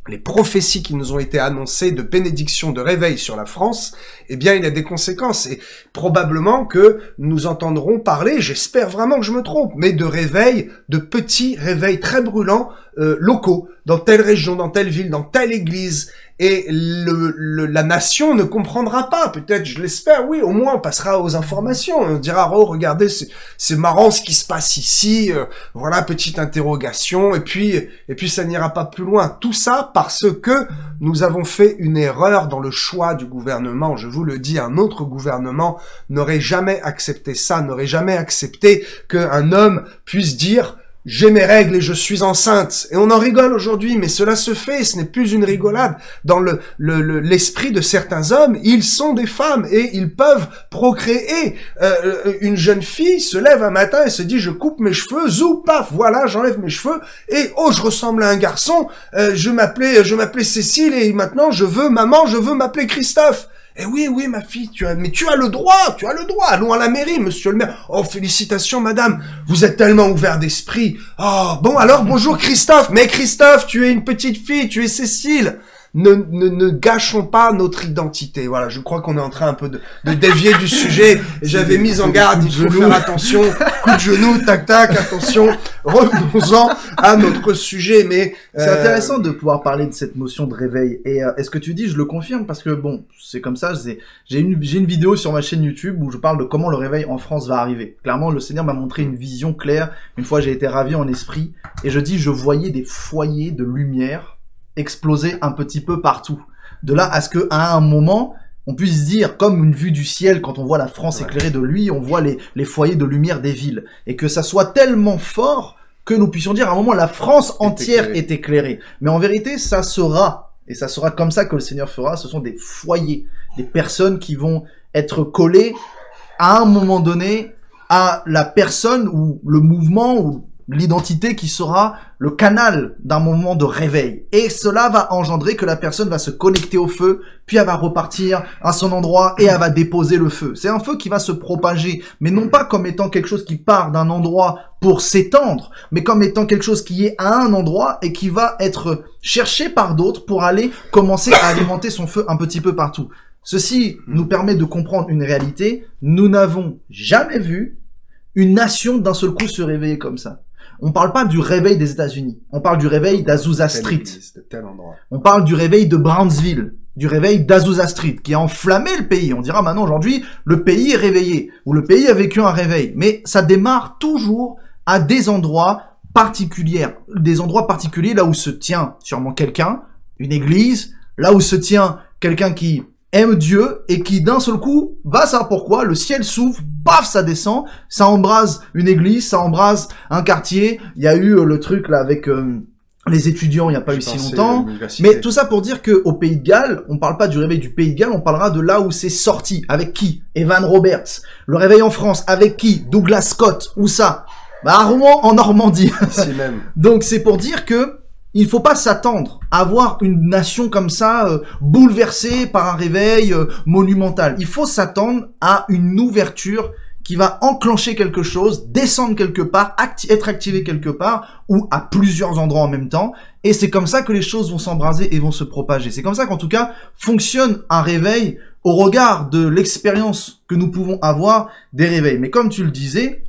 les prophéties qui nous ont été annoncées de bénédiction, de réveil sur la France, eh bien, il y a des conséquences. Et probablement que nous entendrons parler, j'espère vraiment que je me trompe, mais de réveils, de petits réveils très brûlants, locaux, dans telle région, dans telle ville, dans telle église. Et la nation ne comprendra pas, peut-être, je l'espère, oui, au moins on passera aux informations, on dira, oh, regardez, c'est marrant ce qui se passe ici, voilà, petite interrogation, et puis ça n'ira pas plus loin. Tout ça parce que nous avons fait une erreur dans le choix du gouvernement. Je vous le dis, un autre gouvernement n'aurait jamais accepté ça, n'aurait jamais accepté qu'un homme puisse dire j'ai mes règles et je suis enceinte. Et on en rigole aujourd'hui, mais cela se fait, ce n'est plus une rigolade. Dans l'esprit de certains hommes, ils sont des femmes et ils peuvent procréer. Une jeune fille se lève un matin et se dit, je coupe mes cheveux, zou, paf, voilà, j'enlève mes cheveux, et oh, je ressemble à un garçon, je m'appelais Cécile et maintenant je veux m'appeler Christophe. Eh oui, ma fille, tu as le droit, allons à la mairie, monsieur le maire. Oh, félicitations, madame, vous êtes tellement ouvert d'esprit. Oh, bon, alors, bonjour Christophe. Mais Christophe, tu es une petite fille, tu es Cécile. Ne gâchons pas notre identité. Voilà, je crois qu'on est en train un peu de dévier du sujet. J'avais mis en garde, il faut faire attention. Coup de genou, tac, attention. Revenons-en à notre sujet, mais... C'est intéressant de pouvoir parler de cette notion de réveil. Et est-ce que tu dis, je le confirme, parce que bon, c'est comme ça, j'ai une vidéo sur ma chaîne YouTube où je parle de comment le réveil en France va arriver. Clairement, le Seigneur m'a montré une vision claire. Une fois, j'ai été ravi en esprit. Et je dis, je voyais des foyers de lumière exploser un petit peu partout. De là à ce que à un moment, on puisse dire, comme une vue du ciel, quand on voit la France éclairée de lui, on voit les foyers de lumière des villes. Et que ça soit tellement fort que nous puissions dire à un moment, la France entière est éclairée. Mais en vérité, ça sera, et ça sera comme ça que le Seigneur fera, ce sont des foyers, des personnes qui vont être collées à un moment donné à la personne ou le mouvement ou l'identité qui sera le canal d'un moment de réveil. Et cela va engendrer que la personne va se connecter au feu, puis elle va repartir à son endroit et elle va déposer le feu. C'est un feu qui va se propager, mais non pas comme étant quelque chose qui part d'un endroit pour s'étendre, mais comme étant quelque chose qui est à un endroit et qui va être cherché par d'autres pour aller commencer à alimenter son feu un petit peu partout. Ceci nous permet de comprendre une réalité. Nous n'avons jamais vu une nation d'un seul coup se réveiller comme ça. On parle pas du réveil des États-Unis. On parle du réveil d'Azusa Street. De tel endroit. On parle du réveil de Brownsville, du réveil d'Azusa Street, qui a enflammé le pays. On dira maintenant aujourd'hui, le pays est réveillé, ou le pays a vécu un réveil. Mais ça démarre toujours à des endroits particuliers là où se tient sûrement quelqu'un, une église, là où se tient quelqu'un qui aime Dieu et qui d'un seul coup, va savoir pourquoi, le ciel s'ouvre, paf, ça descend, ça embrase une église, ça embrase un quartier. Il y a eu le truc là avec les étudiants, il n'y a pas eu si longtemps. Mais tout ça pour dire que au Pays de Galles, on parle pas du réveil du Pays de Galles, on parlera de là où c'est sorti. Avec qui? Evan Roberts. Le réveil en France, avec qui? Douglas Scott. Où ça? Bah, à Rouen, en Normandie. Ici même. Donc c'est pour dire que il faut pas s'attendre à voir une nation comme ça bouleversée par un réveil monumental. Il faut s'attendre à une ouverture qui va enclencher quelque chose, descendre quelque part, être activé quelque part, ou à plusieurs endroits en même temps. Et c'est comme ça que les choses vont s'embraser et vont se propager. C'est comme ça qu'en tout cas fonctionne un réveil au regard de l'expérience que nous pouvons avoir des réveils. Mais comme tu le disais,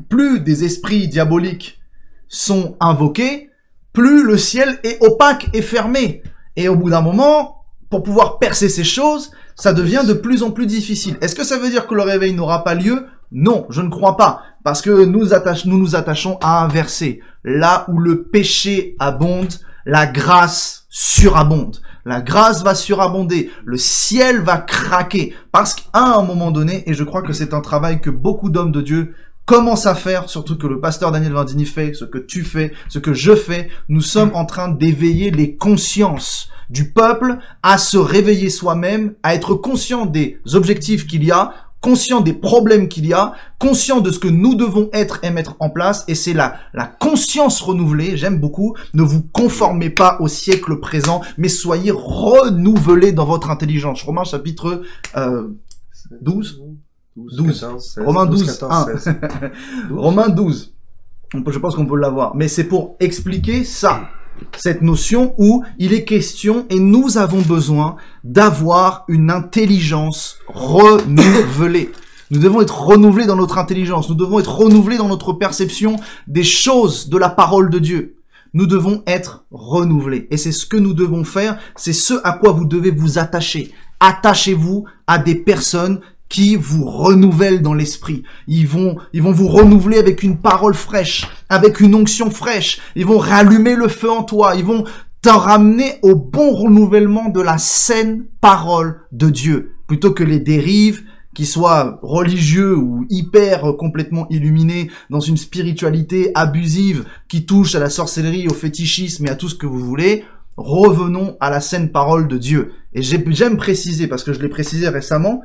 plus des esprits diaboliques sont invoqués, plus le ciel est opaque et fermé. Et au bout d'un moment, pour pouvoir percer ces choses, ça devient de plus en plus difficile. Est-ce que ça veut dire que le réveil n'aura pas lieu? Non, je ne crois pas. Parce que nous nous attachons à un verset. Là où le péché abonde, la grâce surabonde. La grâce va surabonder. Le ciel va craquer. Parce qu'à un moment donné, et je crois que c'est un travail que beaucoup d'hommes de Dieu commence à faire, surtout que le pasteur Daniel Vandini fait, ce que tu fais, ce que je fais, nous sommes en train d'éveiller les consciences du peuple à se réveiller soi-même, à être conscient des objectifs qu'il y a, conscient des problèmes qu'il y a, conscient de ce que nous devons être et mettre en place, et c'est la conscience renouvelée, j'aime beaucoup, ne vous conformez pas au siècle présent, mais soyez renouvelés dans votre intelligence. Romains chapitre 12 Romains 12, 14, 16. Romains 12. Je pense qu'on peut l'avoir. Mais c'est pour expliquer ça. Cette notion où il est question et nous avons besoin d'avoir une intelligence renouvelée. Nous devons être renouvelés dans notre intelligence. Nous devons être renouvelés dans notre perception des choses de la parole de Dieu. Nous devons être renouvelés. Et c'est ce que nous devons faire. C'est ce à quoi vous devez vous attacher. Attachez-vous à des personnes qui vous renouvellent dans l'esprit. Ils vont vous renouveler avec une parole fraîche, avec une onction fraîche. Ils vont rallumer le feu en toi. Ils vont t'en ramener au bon renouvellement de la saine parole de Dieu. Plutôt que les dérives, qui soient religieux ou hyper complètement illuminés dans une spiritualité abusive qui touche à la sorcellerie, au fétichisme et à tout ce que vous voulez. Revenons à la saine parole de Dieu. Et j'aime préciser, parce que je l'ai précisé récemment,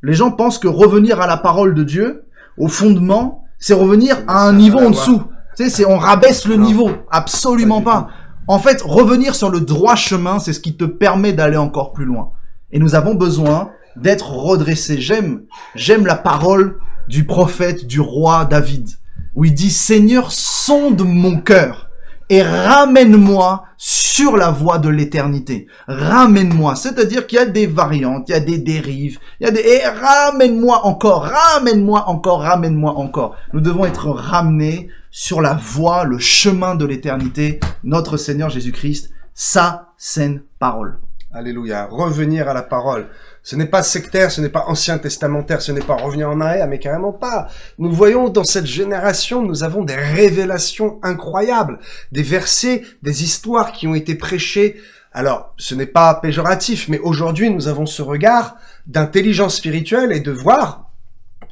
les gens pensent que revenir à la parole de Dieu, au fondement, c'est revenir à un niveau en dessous. Tu sais, on rabaisse le niveau. Absolument pas. En fait, revenir sur le droit chemin, c'est ce qui te permet d'aller encore plus loin. Et nous avons besoin d'être redressés. J'aime la parole du prophète, du roi David, où il dit « Seigneur, sonde mon cœur et ramène-moi sur la voie de l'éternité. Ramène-moi. » C'est-à-dire qu'il y a des variantes, il y a des dérives, et ramène-moi encore, ramène-moi encore, ramène-moi encore. Nous devons être ramenés sur la voie, le chemin de l'éternité, notre Seigneur Jésus-Christ, sa saine parole. Alléluia. Revenir à la parole. Ce n'est pas sectaire, ce n'est pas ancien testamentaire, ce n'est pas revenir en arrière, mais carrément pas. Nous voyons dans cette génération, nous avons des révélations incroyables, des versets, des histoires qui ont été prêchées. Alors, ce n'est pas péjoratif, mais aujourd'hui, nous avons ce regard d'intelligence spirituelle et de voir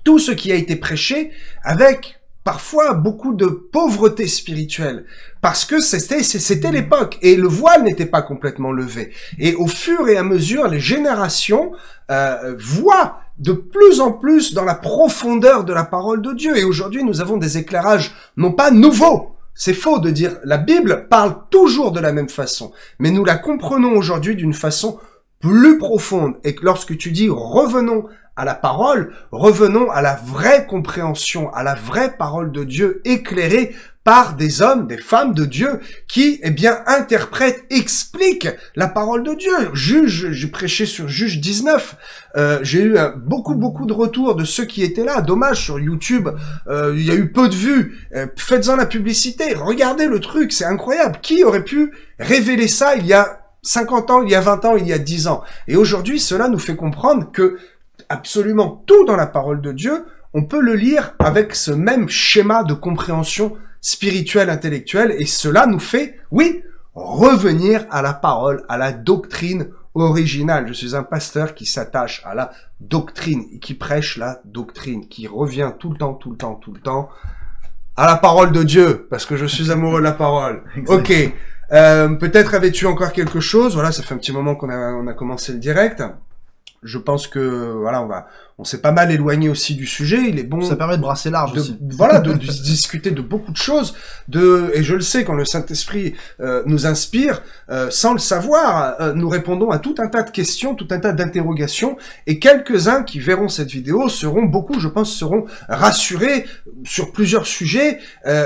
tout ce qui a été prêché avec parfois beaucoup de pauvreté spirituelle, parce que c'était l'époque, et le voile n'était pas complètement levé. Et au fur et à mesure, les générations voient de plus en plus dans la profondeur de la parole de Dieu. Et aujourd'hui, nous avons des éclairages non pas nouveaux. C'est faux de dire, la Bible parle toujours de la même façon, mais nous la comprenons aujourd'hui d'une façon plus profonde. Et que lorsque tu dis revenons à la parole, revenons à la vraie compréhension, à la vraie parole de Dieu éclairée par des hommes, des femmes de Dieu qui, eh bien, interprètent, expliquent la parole de Dieu. J'ai prêché sur Juge 19. J'ai eu beaucoup de retours de ceux qui étaient là. Dommage, sur YouTube, il y a eu peu de vues. Faites-en la publicité. Regardez le truc, c'est incroyable. Qui aurait pu révéler ça il y a 50 ans, il y a 20 ans, il y a 10 ans? Et aujourd'hui, cela nous fait comprendre que absolument tout dans la parole de Dieu, on peut le lire avec ce même schéma de compréhension spirituelle, intellectuelle, et cela nous fait, oui, revenir à la parole, à la doctrine originale. Je suis un pasteur qui s'attache à la doctrine, et qui prêche la doctrine, qui revient tout le temps, à la parole de Dieu, parce que je suis amoureux de la parole. Ok, peut-être avais-tu encore quelque chose? Voilà, ça fait un petit moment qu'on a commencé le direct. Je pense que voilà, on s'est pas mal éloigné aussi du sujet. Il est bon. Ça permet de brasser large aussi. Voilà, de discuter de beaucoup de choses. Et je le sais, quand le Saint-Esprit nous inspire, sans le savoir, nous répondons à tout un tas de questions, tout un tas d'interrogations. Et quelques-uns qui verront cette vidéo seront rassurés sur plusieurs sujets,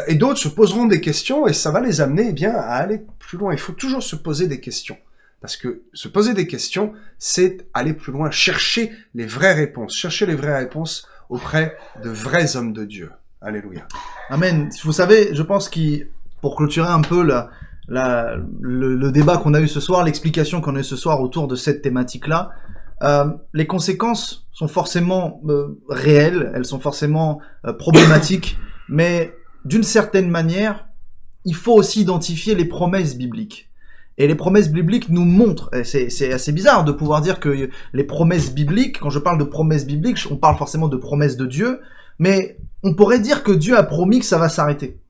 et d'autres se poseront des questions, et ça va les amener, eh bien, à aller plus loin. Il faut toujours se poser des questions. Parce que se poser des questions, c'est aller plus loin, chercher les vraies réponses auprès de vrais hommes de Dieu. Alléluia. Amen. Vous savez, je pense pour clôturer un peu le débat qu'on a eu ce soir, l'explication qu'on a eu ce soir autour de cette thématique-là, les conséquences sont forcément réelles, elles sont forcément problématiques, mais d'une certaine manière, il faut aussi identifier les promesses bibliques. Et les promesses bibliques nous montrent, c'est assez bizarre de pouvoir dire que les promesses bibliques, quand je parle de promesses bibliques, on parle forcément de promesses de Dieu, mais on pourrait dire que Dieu a promis que ça va s'arrêter.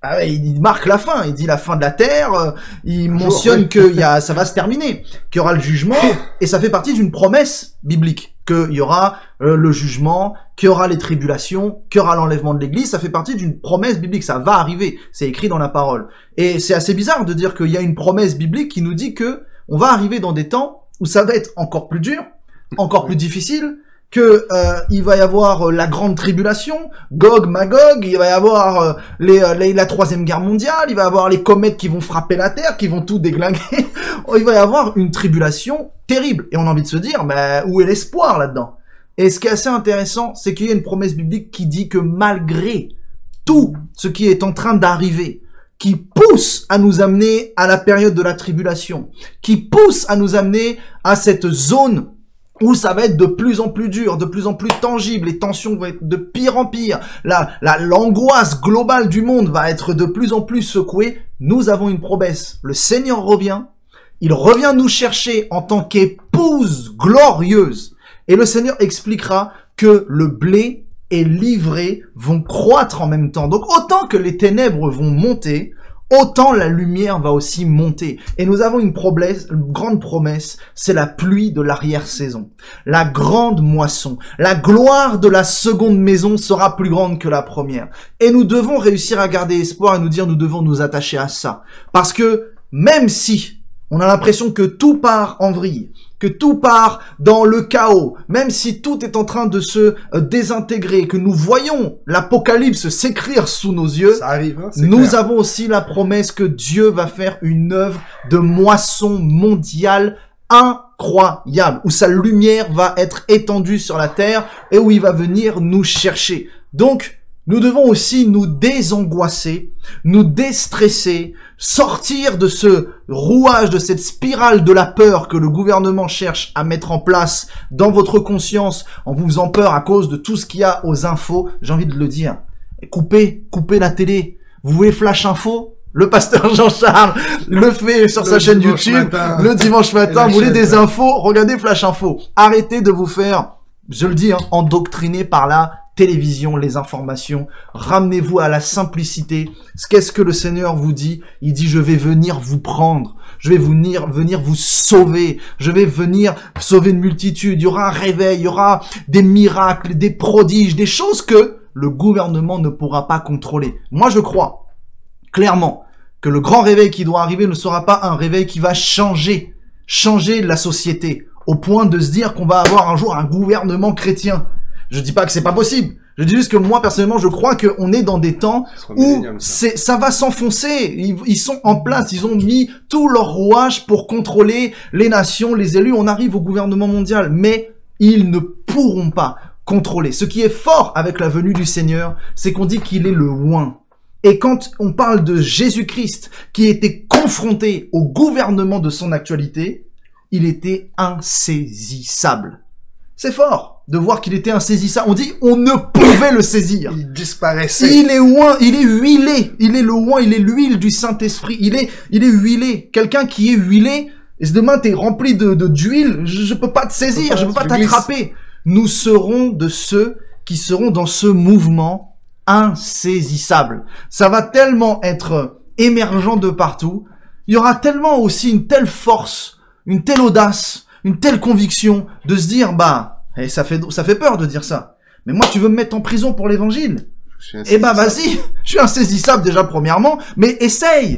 Ah ouais, il marque la fin, il dit la fin de la terre, il mentionne que ça va se terminer, qu'il y aura le jugement, et ça fait partie d'une promesse biblique, qu'il y aura le jugement, qu'il y aura les tribulations, qu'il y aura l'enlèvement de l'église, ça fait partie d'une promesse biblique, ça va arriver, c'est écrit dans la parole. Et c'est assez bizarre de dire qu'il y a une promesse biblique qui nous dit que on va arriver dans des temps où ça va être encore plus dur, encore plus difficile, que il va y avoir la grande tribulation, Gog, Magog, il va y avoir la troisième guerre mondiale, il va y avoir les comètes qui vont frapper la Terre, qui vont tout déglinguer, il va y avoir une tribulation terrible. Et on a envie de se dire, mais où est l'espoir là-dedans? Et ce qui est assez intéressant, c'est qu'il y a une promesse biblique qui dit que malgré tout ce qui est en train d'arriver, qui pousse à nous amener à la période de la tribulation, qui pousse à nous amener à cette zone où ça va être de plus en plus dur, de plus en plus tangible, les tensions vont être de pire en pire, l'angoisse globale du monde va être de plus en plus secouée, nous avons une promesse. Le Seigneur revient, il revient nous chercher en tant qu'épouse glorieuse. Et le Seigneur expliquera que le blé et l'ivraie vont croître en même temps. Donc autant que les ténèbres vont monter, autant la lumière va aussi monter. Et nous avons une grande promesse, c'est la pluie de l'arrière-saison. La grande moisson. La gloire de la seconde maison sera plus grande que la première. Et nous devons réussir à garder espoir et nous dire nous devons nous attacher à ça. Parce que même si on a l'impression que tout part en vrille, que tout part dans le chaos, même si tout est en train de se désintégrer, que nous voyons l'apocalypse s'écrire sous nos yeux, ça arrive, hein, nous avons aussi la promesse que Dieu va faire une œuvre de moisson mondiale incroyable, où sa lumière va être étendue sur la terre et où il va venir nous chercher. Donc, nous devons aussi nous désangoisser, nous déstresser, sortir de ce rouage, de cette spirale de la peur que le gouvernement cherche à mettre en place dans votre conscience en vous faisant peur à cause de tout ce qu'il y a aux infos. J'ai envie de le dire. Coupez la télé. Vous voulez Flash Info? Le pasteur Jean-Charles le fait sur sa chaîne YouTube le dimanche matin. Vous voulez des infos? Regardez Flash Info. Arrêtez de vous faire, je le dis, endoctriner par la télévision, les informations. Ramenez-vous à la simplicité. Qu'est-ce que le Seigneur vous dit? Il dit, je vais venir vous prendre. Je vais venir vous sauver. Je vais venir sauver une multitude. Il y aura un réveil. Il y aura des miracles, des prodiges, des choses que le gouvernement ne pourra pas contrôler. Moi, je crois clairement que le grand réveil qui doit arriver ne sera pas un réveil qui va changer la société au point de se dire qu'on va avoir un jour un gouvernement chrétien. Je dis pas que c'est pas possible. Je dis juste que moi, personnellement, je crois qu'on est dans des temps où ça va s'enfoncer. Ils sont en place, ils ont mis tout leur rouage pour contrôler les nations, les élus. On arrive au gouvernement mondial, mais ils ne pourront pas contrôler. Ce qui est fort avec la venue du Seigneur, c'est qu'on dit qu'il est le oint. Et quand on parle de Jésus-Christ, qui était confronté au gouvernement de son actualité, il était insaisissable. C'est fort de voir qu'il était insaisissable. On dit on ne pouvait le saisir. Il disparaissait. Il est oint, il est huilé. Il est le oint, il est l'huile du Saint-Esprit. Il est huilé. Quelqu'un qui est huilé, et demain t'es rempli d'huile, je peux pas te saisir, je peux pas t'attraper. Nous serons de ceux qui seront dans ce mouvement insaisissable. Ça va tellement être émergent de partout. Il y aura tellement aussi une telle force, une telle audace, une telle conviction de se dire, bah, et ça fait peur de dire ça. Mais moi, tu veux me mettre en prison pour l'évangile? Eh ben, vas-y. Je suis insaisissable déjà, premièrement. Mais essaye,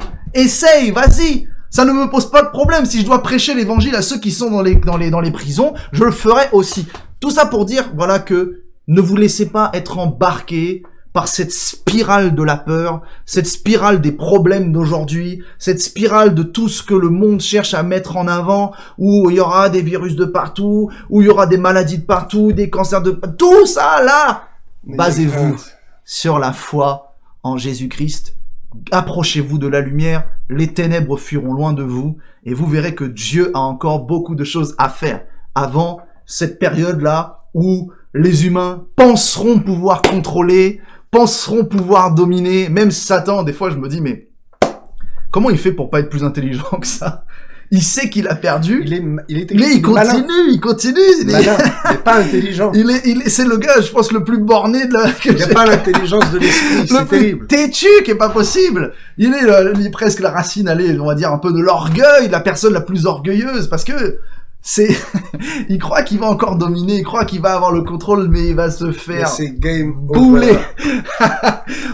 vas-y. Ça ne me pose pas de problème. Si je dois prêcher l'évangile à ceux qui sont dans les prisons, je le ferai aussi. Tout ça pour dire, voilà, que ne vous laissez pas être embarqués par cette spirale de la peur, cette spirale des problèmes d'aujourd'hui, cette spirale de tout ce que le monde cherche à mettre en avant, où il y aura des virus de partout, où il y aura des maladies de partout, des cancers de partout, tout ça là. Basez-vous sur la foi en Jésus-Christ. Approchez-vous de la lumière, les ténèbres fuiront loin de vous, et vous verrez que Dieu a encore beaucoup de choses à faire avant cette période-là où les humains penseront pouvoir contrôler, penseront pouvoir dominer. Même Satan, des fois je me dis, mais comment il fait pour pas être plus intelligent que ça? Il sait qu'il a perdu. Il continue. Il est pas intelligent. C'est le gars, je pense, le plus borné de la... Il n'y a pas l'intelligence de l'esprit, c'est terrible. Têtu, qui est pas possible. Il est presque la racine, allez, on va dire un peu de l'orgueil, la personne la plus orgueilleuse, parce que il croit qu'il va encore dominer, il croit qu'il va avoir le contrôle, mais il va se faire bouler.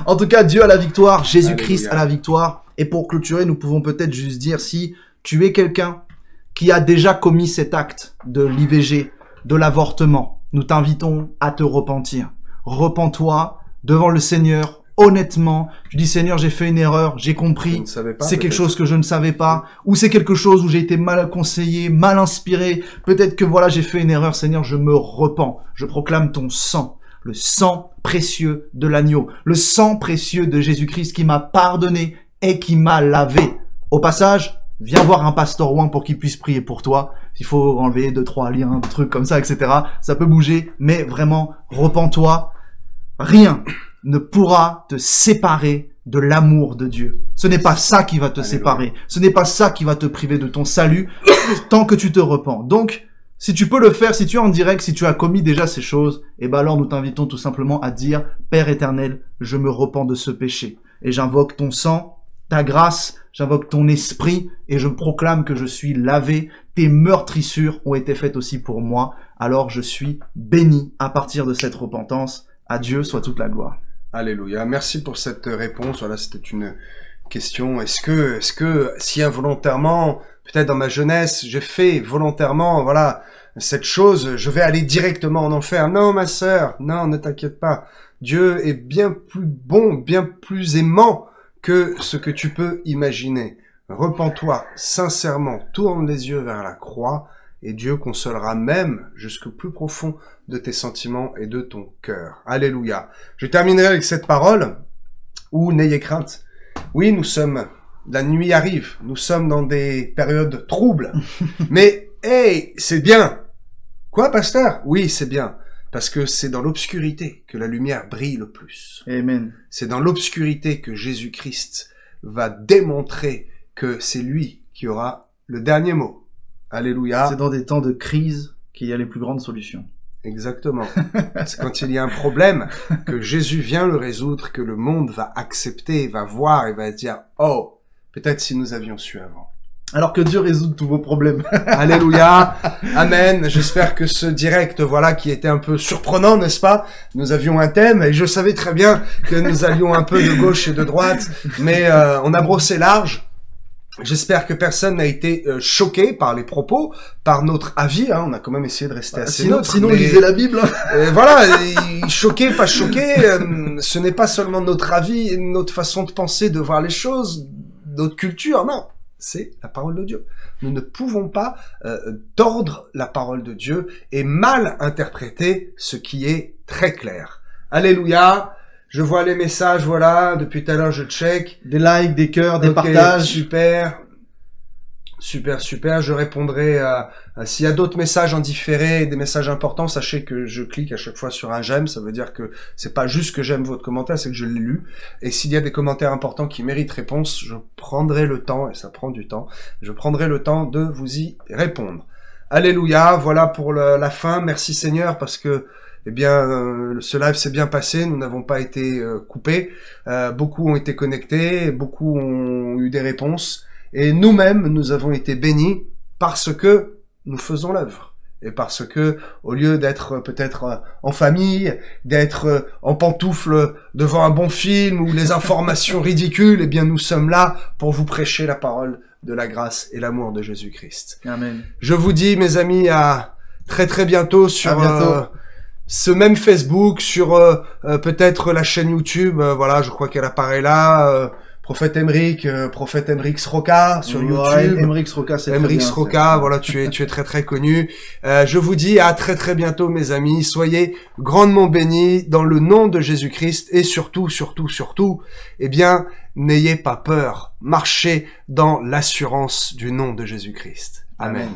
En tout cas, Dieu a la victoire, Jésus-Christ a la victoire. Et pour clôturer, nous pouvons peut-être juste dire, si tu es quelqu'un qui a déjà commis cet acte de l'IVG, de l'avortement, nous t'invitons à te repentir. Repens-toi devant le Seigneur. Honnêtement, tu dis Seigneur, j'ai fait une erreur, j'ai compris, c'est quelque chose que je ne savais pas, ou c'est quelque chose où j'ai été mal conseillé, mal inspiré, peut-être que voilà, j'ai fait une erreur, Seigneur, je me repens, je proclame ton sang, le sang précieux de l'agneau, le sang précieux de Jésus-Christ qui m'a pardonné et qui m'a lavé. Au passage, viens voir un pasteur oint pour qu'il puisse prier pour toi. Il faut enlever 2-3 liens, des trucs comme ça, etc. Ça peut bouger, mais vraiment, repens-toi. Rien ne pourra te séparer de l'amour de Dieu. Ce n'est pas ça qui va te séparer. Ce n'est pas ça qui va te priver de ton salut tant que tu te repens. Donc, si tu peux le faire, si tu es en direct, si tu as commis déjà ces choses, eh ben alors nous t'invitons tout simplement à dire « Père éternel, je me repens de ce péché. Et j'invoque ton sang, ta grâce, j'invoque ton esprit et je proclame que je suis lavé. Tes meurtrissures ont été faites aussi pour moi. Alors je suis béni à partir de cette repentance. À Dieu soit toute la gloire. » Alléluia. Merci pour cette réponse. Voilà, c'était une question. Est-ce que si involontairement, peut-être dans ma jeunesse, j'ai fait volontairement, voilà, cette chose, je vais aller directement en enfer? Non, ma sœur, non, ne t'inquiète pas. Dieu est bien plus bon, bien plus aimant que ce que tu peux imaginer. Repens-toi sincèrement, tourne les yeux vers la croix, et Dieu consolera même jusqu'au plus profond de tes sentiments et de ton cœur. Alléluia. Je terminerai avec cette parole, où n'ayez crainte. Oui, la nuit arrive, nous sommes dans des périodes troubles, mais, hey, c'est bien. Quoi, pasteur? Oui, c'est bien. Parce que c'est dans l'obscurité que la lumière brille le plus. Amen. C'est dans l'obscurité que Jésus-Christ va démontrer que c'est lui qui aura le dernier mot. Alléluia. C'est dans des temps de crise qu'il y a les plus grandes solutions. Exactement. C'est quand il y a un problème que Jésus vient le résoudre, que le monde va accepter, va voir et va dire « Oh, peut-être si nous avions su avant. » Alors que Dieu résout tous vos problèmes. Alléluia. Amen. J'espère que ce direct, voilà, qui était un peu surprenant, n'est-ce pas? Nous avions un thème et je savais très bien que nous allions un peu de gauche et de droite, mais on a brossé large. J'espère que personne n'a été choqué par les propos, par notre avis. Hein, on a quand même essayé de rester assez neutre. Sinon, lisez la Bible. Voilà, choqué, pas choqué, ce n'est pas seulement notre avis, notre façon de penser, de voir les choses, notre culture, non. C'est la parole de Dieu. Nous ne pouvons pas tordre la parole de Dieu et mal interpréter ce qui est très clair. Alléluia. Je vois les messages, voilà, depuis tout à l'heure je check. Des likes, des cœurs, des partages. Super. Super, super. Je répondrai s'il y a d'autres messages en différé, des messages importants, sachez que je clique à chaque fois sur un j'aime. Ça veut dire que c'est pas juste que j'aime votre commentaire, c'est que je l'ai lu. Et s'il y a des commentaires importants qui méritent réponse, je prendrai le temps, et ça prend du temps, je prendrai le temps de vous y répondre. Alléluia. Voilà pour la fin. Merci Seigneur parce que eh bien, ce live s'est bien passé, nous n'avons pas été coupés, beaucoup ont été connectés, beaucoup ont eu des réponses, et nous-mêmes, nous avons été bénis parce que nous faisons l'œuvre. Et parce que, au lieu d'être peut-être en famille, d'être en pantoufles devant un bon film ou les informations ridicules, eh bien nous sommes là pour vous prêcher la parole de la grâce et l'amour de Jésus-Christ. Amen. Je vous dis, mes amis, à très très bientôt sur... ce même Facebook, sur peut-être la chaîne YouTube, voilà, je crois qu'elle apparaît là, Prophète Emeric Sroka sur YouTube. Emeric Sroka, c'est Emeric Sroka, voilà, tu es très très connu. Je vous dis à très très bientôt mes amis, soyez grandement bénis dans le nom de Jésus-Christ et surtout, eh bien, n'ayez pas peur, marchez dans l'assurance du nom de Jésus-Christ. Amen.